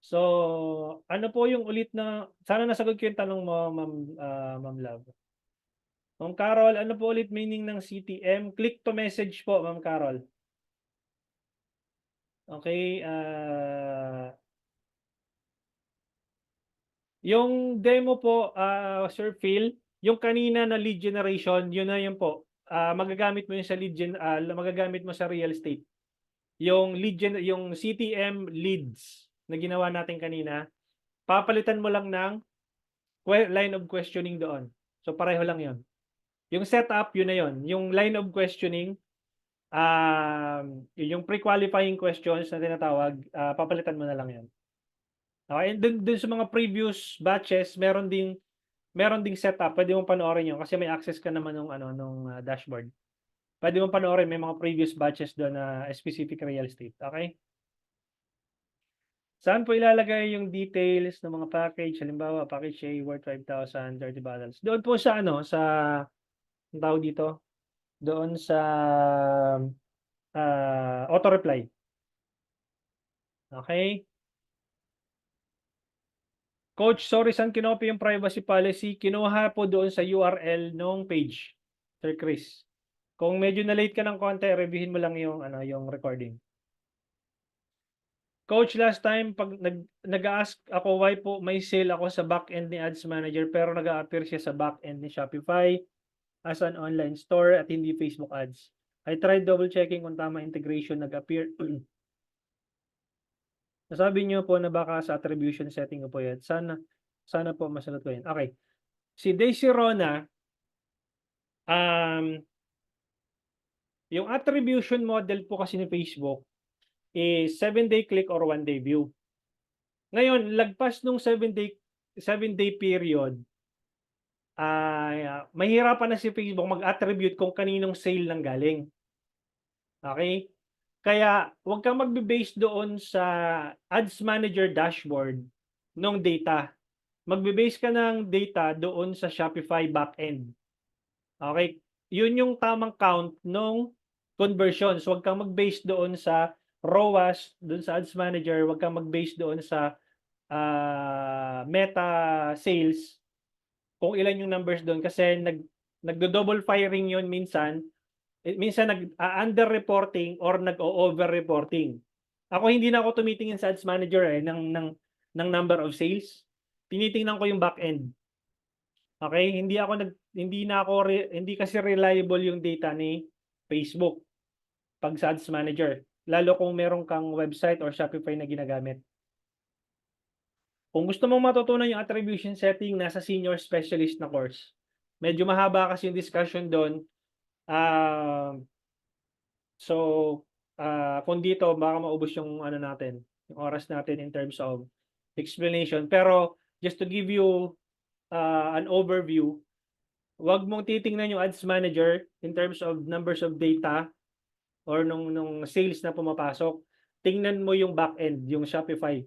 So, ano po yung ulit na, sana nasagot ko yung tanong mo, Ma'am Love. Ma'am Carol, ano po ulit meaning ng CTM? Click to message po, Ma'am Carol. Okay, yung demo po, Sir Phil, yung kanina na lead generation, yun na yun po. Magagamit mo yun sa magagamit mo sa real estate. Yung yung CTM leads na ginawa natin kanina, papalitan mo lang ng line of questioning doon. So pareho lang yun. Yung setup, yun na yun. Yung line of questioning, yung pre-qualifying questions na tinatawag, papalitan mo na lang yan. Okay, and dun sa mga previous batches, meron ding setup. Pwede mong panoorin yun kasi may access ka naman nung dashboard. Pwede mong panoorin, may mga previous batches doon na specific real estate. Okay? Saan po ilalagay yung details ng mga package? Halimbawa, package A worth 5,000, 30 balance. Doon po sa sa ang tawag dito? Doon sa auto reply. Okay? Coach, sorry, saan kinopy yung privacy policy? Kinuha po doon sa URL nung page, Sir Chris. Kung medyo na-late ka ng konti, reviewin mo lang yung recording. Coach, last time pag nag-ask ako why po may sale ako sa back-end ni Ads Manager pero nag-a-appear siya sa back-end ni Shopify as an online store at hindi Facebook ads. I tried double checking kung tama integration nag-appear. Nasabi niyo po na baka sa attribution setting ko po yan. Sana po masagot ko yan. Okay. Si Daisy Rona, yung attribution model po kasi ni Facebook is 7-day click or 1-day view. Ngayon, lagpas nung 7-day period, mahirapan na si Facebook mag-attribute kung kaninong sale nang galing. Okay? Kaya, huwag kang magbe-base doon sa Ads Manager dashboard ng data. Magbe-base ka ng data doon sa Shopify backend. Okay? Yun yung tamang count ng conversions. Huwag kang mag-base doon sa ROAS, doon sa Ads Manager. Huwag kang mag-base doon sa meta sales kung ilan yung numbers doon kasi nagdo-double firing yun minsan nag-under-reporting or nag-over-reporting. Ako hindi na ako tumitingin sa Ads Manager ng number of sales. Tinitingnan ko yung back-end. Okay? Hindi kasi reliable yung data ni Facebook pag sa Ads Manager. Lalo kung meron kang website or Shopify na ginagamit. Kung gusto mong matutunan yung attribution setting, nasa senior specialist na course. Medyo mahaba kasi yung discussion doon. Kung dito, baka maubos yung natin, yung oras natin in terms of explanation. Pero just to give you an overview, wag mong titingnan yung Ads Manager in terms of numbers of data or nung sales na pumapasok. Tingnan mo yung back-end, yung Shopify.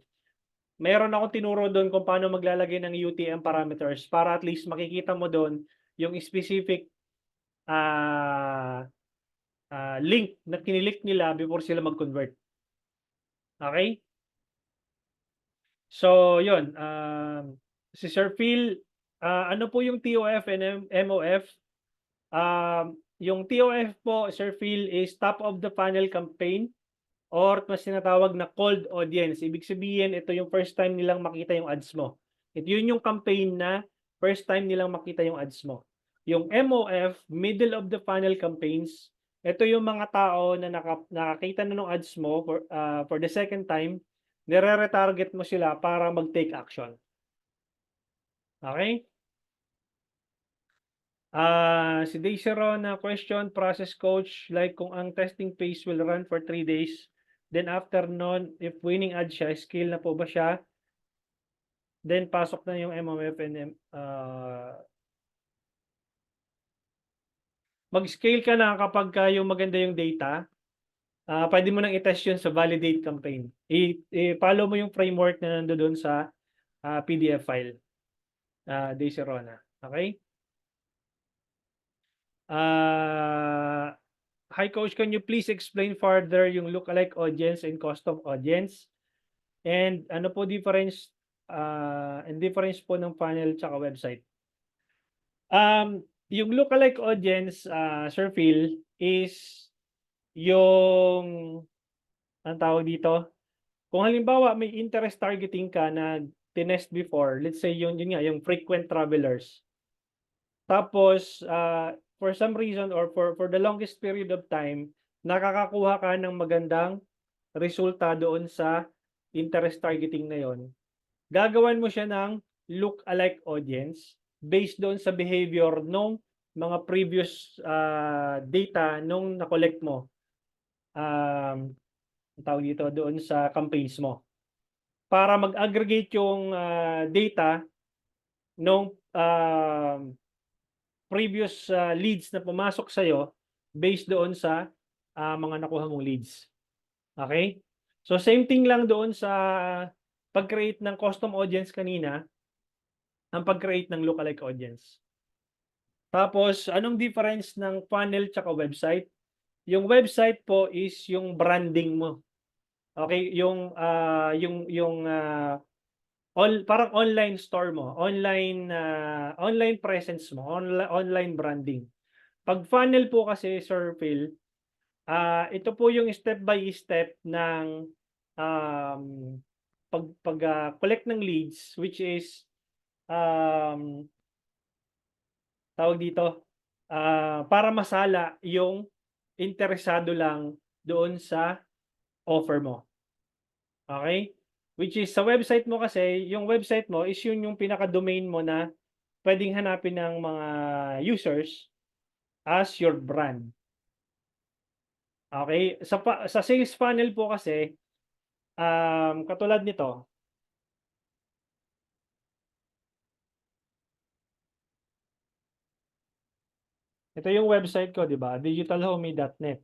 Meron akong tinuro doon kung paano maglalagay ng UTM parameters para at least makikita mo doon yung specific link na kinilik nila before sila mag-convert. Okay? So, yun. Si Sir Phil, Ano po yung TOF and MOF? Yung TOF po, Sir Phil, is top of the funnel campaign or mas tinatawag na cold audience. Ibig sabihin, ito yung first time nilang makita yung ads mo. Yun yung campaign na first time nilang makita yung ads mo. Yung MOF, middle of the funnel campaigns, ito yung mga tao na nakakita na ng ads mo for the second time, nire-retarget mo sila para mag-take action. Okay? Si Daisy Rona, question, process coach, like kung ang testing phase will run for 3 days, then after nun, if winning ad siya, skill na po ba siya? Then pasok na yung MMF and mag-scale ka na kapag yung maganda yung data. Pwede mo nang i-test yun sa validate campaign. I-follow mo yung framework na nandoon sa PDF file. Daisy Rona. Okay? Hi Coach, can you please explain further yung lookalike audience and custom audience? And ano po difference po ng funnel tsaka website? Yung lookalike audience, Sir Phil, is yung ang tawag dito, kung halimbawa may interest targeting ka na tinest before, let's say yun nga, yung frequent travelers. Tapos, for some reason or for the longest period of time, nakakakuha ka ng magandang resulta doon sa interest targeting na yon. Gagawan mo siya ng look-alike audience based doon sa behavior ng mga previous data nung na-collect mo. Tawag dito doon sa campaigns mo. Para mag-aggregate yung data nung previous leads na pumasok sa'yo based doon sa mga nakuha mong leads. Okay? So same thing lang doon sa pag-create ng custom audience kanina, ang pag-create ng lookalike audience. Tapos, anong difference ng funnel tsaka website? Yung website po is yung branding mo. Okay? Parang online store mo, online presence mo, online branding. Pag funnel po kasi, Sir Phil, ito po yung step by step ng collect ng leads, which is tawag dito, para masala yung interesado lang doon sa offer mo. Okay? Which is sa website mo kasi, yung website mo is yung pinaka-domain mo na pwedeng hanapin ng mga users as your brand. Okay? Sa sales funnel po kasi, katulad nito, ito yung website ko, di ba? digitalhomey.net.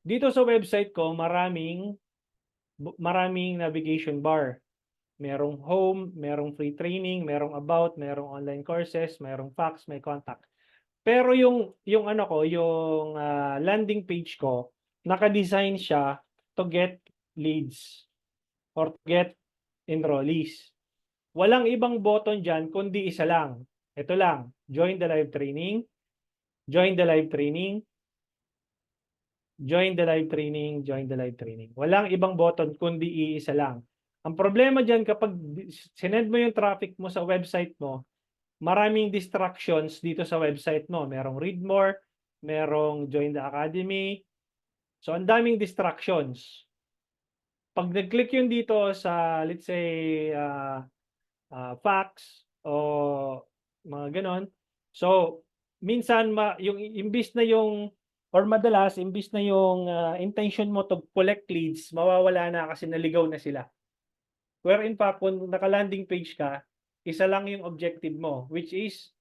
Dito sa website ko, maraming navigation bar. Merong home, merong free training, merong about, merong online courses, merong fax, may contact. Pero yung landing page ko, naka-design siya to get leads or to get enrollees. Walang ibang button dyan kundi isa lang. Ito lang, join the live training, join the live training, join the live training, join the live training. Walang ibang button kundi iisa lang. Ang problema dyan kapag sinend mo yung traffic mo sa website mo, maraming distractions dito sa website mo. Merong read more, merong join the academy. So, ang daming distractions. Pag nag-click yun dito sa, let's say, fax o mga ganon. So, minsan, imbis na yung or madalas, imbis na yung intention mo to collect leads, mawawala na kasi naligaw na sila. Where in fact, kung naka-landing page ka, isa lang yung objective mo, which is,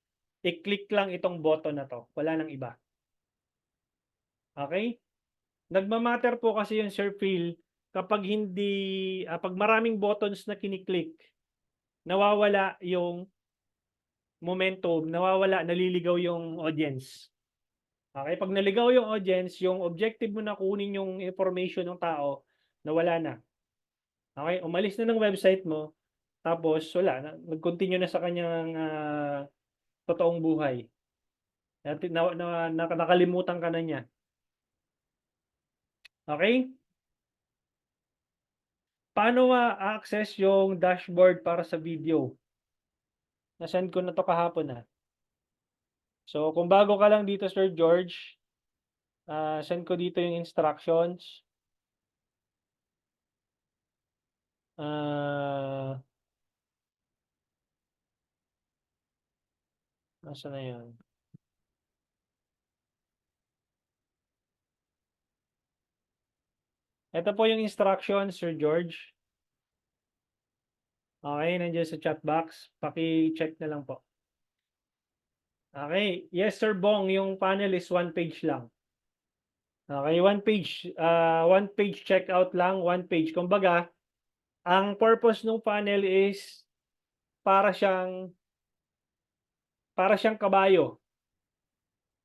i-click lang itong button na to. Wala nang iba. Okay? Nagmamatter po kasi yung Sir Phil kapag pag maraming buttons na kiniklik, nawawala yung momentum, naliligaw yung audience. Okay, pag naligaw yung audience, yung objective mo na kunin yung information ng tao, nawala na. Okay, umalis na ng website mo, Tapos wala, nag-continue na sa kanyang totoong buhay. Nakalimutan ka na niya. Okay? Paano ma-access yung dashboard para sa video? Na-send ko na to kahapon. So, kung bago ka lang dito, Sir George, send ko dito yung instructions. Nasaan na yun? Ito po yung instructions, Sir George. Okay, nandiyan sa chat box. Paki-check na lang po. Okay. Yes, Sir Bong, yung panel is 1 page lang. Okay, 1 page. 1 page checkout lang, 1 page. Kumbaga, ang purpose ng panel is para siyang kabayo.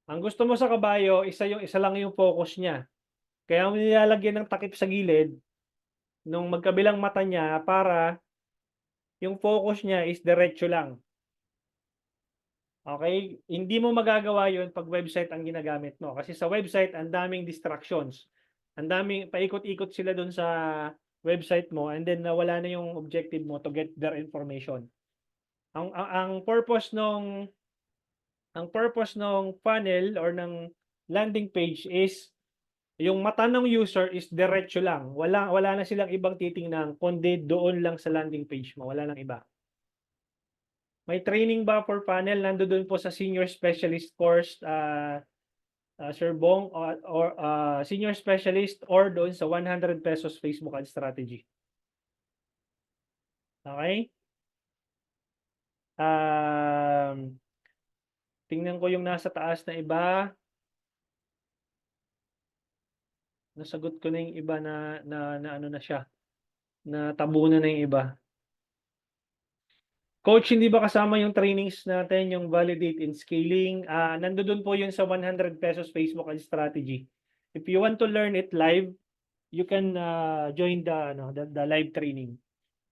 Ang gusto mo sa kabayo, isa lang yung focus niya. Kaya mo nilalagyan ng takip sa gilid nung magkabilang mata niya para yung focus niya is diretso lang. Okay? Hindi mo magagawa yun pag website ang ginagamit mo. Kasi sa website, ang daming distractions. Ang daming, paikot-ikot sila dun sa website mo and then nawala na yung objective mo to get their information. Ang purpose ng funnel or ng landing page is yung mata ng user is diretso lang. Wala na silang ibang titingnan kundi doon lang sa landing page mo. Wala nang iba. May training ba for funnel? Nandoon po sa senior specialist course, Sir Bong, or senior specialist or doon sa 100 pesos Facebook ad strategy. Okay? Tingnan ko yung nasa taas na iba. Nasagot ko na yung iba na ano na siya. Na tabunan na yung iba. Coach, hindi ba kasama yung trainings natin, yung validate and scaling? Nandoon po yun sa 100 pesos Facebook ad strategy. If you want to learn it live, you can join the live training.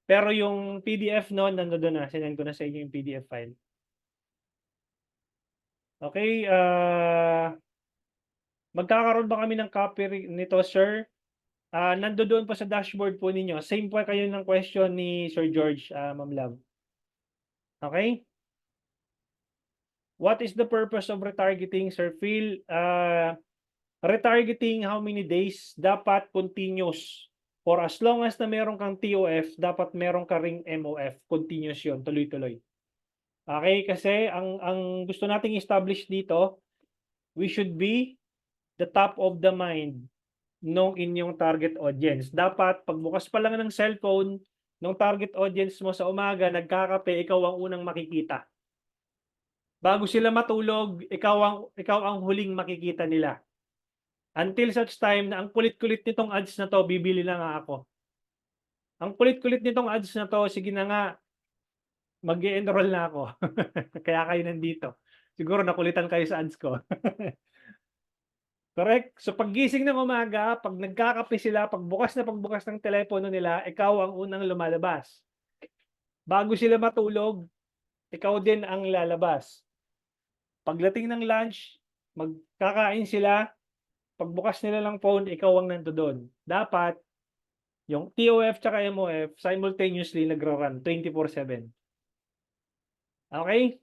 Pero yung PDF noon, nandoon na. Sinend ko na sa inyo yung PDF file. Okay. Magkakaroon ba kami ng copy nito, sir? Nandoon po sa dashboard po ninyo. Same po kayo ng question ni Sir George, Ma'am Love. Okay? What is the purpose of retargeting, Sir Phil? Retargeting how many days? Dapat continuous. For as long as na meron kang TOF, dapat meron ka ring MOF. Continuous yun, tuloy-tuloy. Okay? Kasi ang gusto nating establish dito, we should be the top of the mind nung inyong target audience. Dapat, pagbukas pa lang ng cellphone, nung target audience mo sa umaga, nagkakape, ikaw ang unang makikita. Bago sila matulog, ikaw ang huling makikita nila. Until such time na ang kulit-kulit nitong ads na to, bibili na nga ako. Ang kulit-kulit nitong ads na to, sige na nga, mag-e-enroll na ako. Kaya kayo nandito. Siguro nakulitan kayo sa ads ko. Correct? So paggising ng umaga, pag nagkakape sila, pagbukas ng telepono nila, ikaw ang unang lumalabas. Bago sila matulog, ikaw din ang lalabas. Pagdating ng lunch, magkakain sila, pagbukas nila ng phone, ikaw ang nandoon. Dapat, yung TOF tsaka MOF, simultaneously nagra-run 24/7. Okay?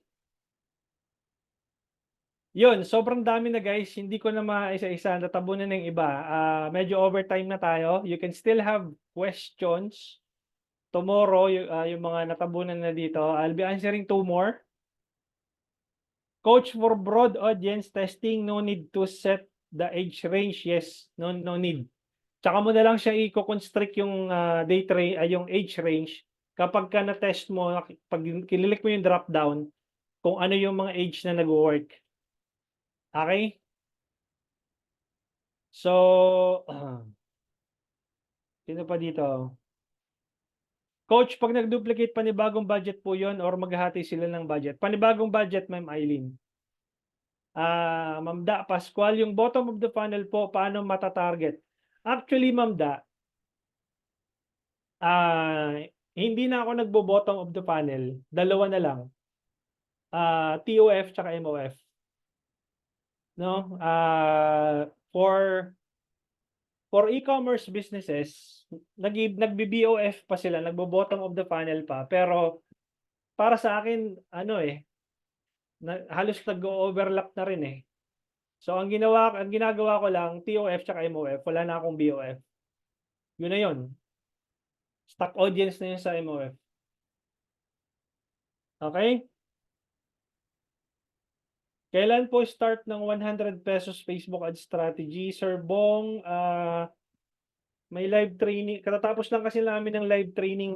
Yun, sobrang dami na guys. Hindi ko na maisa-isa. Natabunan na yung iba. Medyo overtime na tayo. You can still have questions tomorrow. Yung mga natabunan na dito. I'll be answering 2 more. Coach, for broad audience testing, no need to set the age range. Yes, no need. Tsaka mo na lang siya i-constrict yung yung age range kapag ka na-test mo, pag kinilik mo yung drop down, kung ano yung mga age na nag-work. Okay? So, sino pa dito? Coach, pag nag-duplicate, panibagong budget po yon or maghahati sila ng budget? Panibagong budget, Ma'am Eileen. Ma'am Da, Pascual, yung bottom of the funnel po, paano matatarget? Actually, Ma'am Da, hindi na ako nagbo-bottom of the funnel. Dalawa na lang. TOF tsaka MOF. No? For e-commerce businesses, nagbi-BOF pa sila, nagbo-bottom of the funnel pa. Pero para sa akin, halos nag-overlap na rin eh. So ang ginagawa ko lang, TOF tsaka MOF, wala na akong BOF. Yun na yun. Stock audience na yun sa MOF. Okay? Kailan po start ng 100 pesos Facebook ad strategy? Sir Bong, may live training. Katatapos lang kasi namin ng live training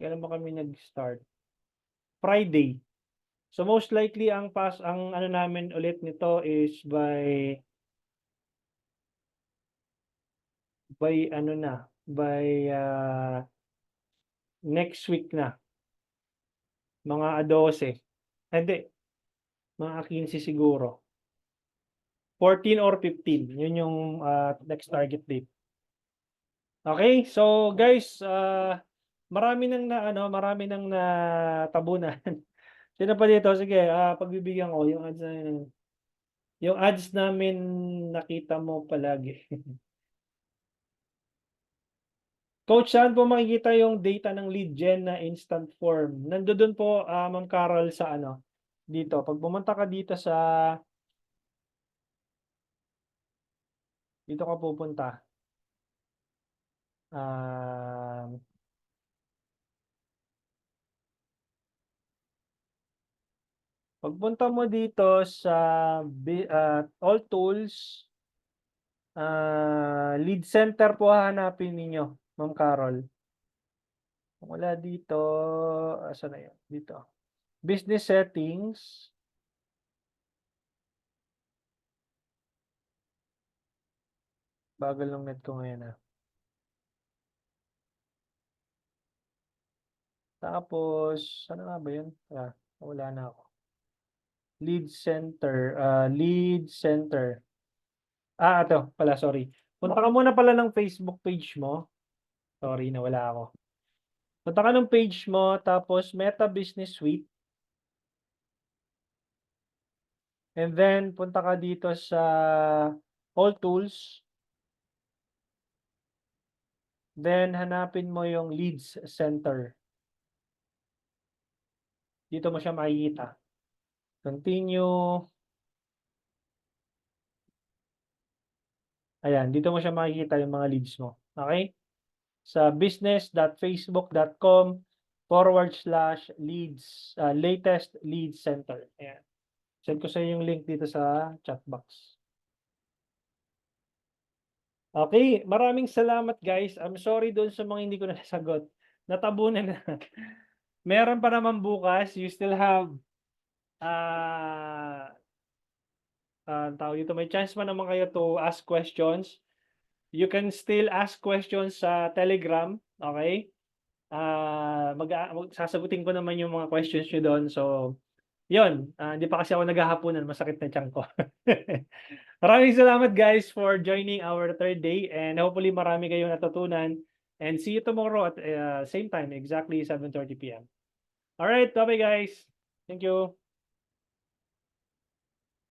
kailan ba kami nag-start? Friday. So most likely ang namin ulit nito is by next week na. Mga 12. Hindi. Mga 15 siguro. 14 or 15. Yun yung next target date. Okay? So guys, marami nang natabunan. Sino pa dito? Sige, pagbibigyan ko yung ads namin nakita mo palagi. Coach, saan po makikita yung data ng lead gen na instant form? Nandoon po, Ma'am Carol, sa dito. Pag pumunta ka dito dito ka pupunta. Pagpunta mo dito sa all tools, lead center po hahanapin ninyo, Ma'am Carol. Kung wala dito, saan na yun? Dito. Business settings. Bagal ng net ko ngayon Tapos, ano nga ba yun? Wala na ako. Lead center. Ito pala, sorry. Punta ka muna pala ng Facebook page mo. Sorry, nawala ako. Punta ka ng page mo, tapos Meta Business Suite. And then, punta ka dito sa All Tools. Then, hanapin mo yung Leads Center. Dito mo siya makikita. Continue. Ayan, dito mo siya makikita yung mga leads mo. Okay? Sa business.facebook.com/leads, latest lead center. Ayan. Send ko sa iyo yung link dito sa chat box. Okay, maraming salamat guys. I'm sorry doon sa mga hindi ko na nasagot. Natabunan na. Meron pa naman bukas. You still have tawag dito, may chance pa naman kayo to ask questions. You can still ask questions sa Telegram, okay? Sasagutin ko naman yung mga questions nyo doon. So, yun. Hindi pa kasi ako naghahaponan. Masakit na tiyan ko. Maraming salamat guys for joining our third day and hopefully marami kayong natutunan. And see you tomorrow at same time, exactly 7:30 p.m. Alright, bye-bye guys. Thank you.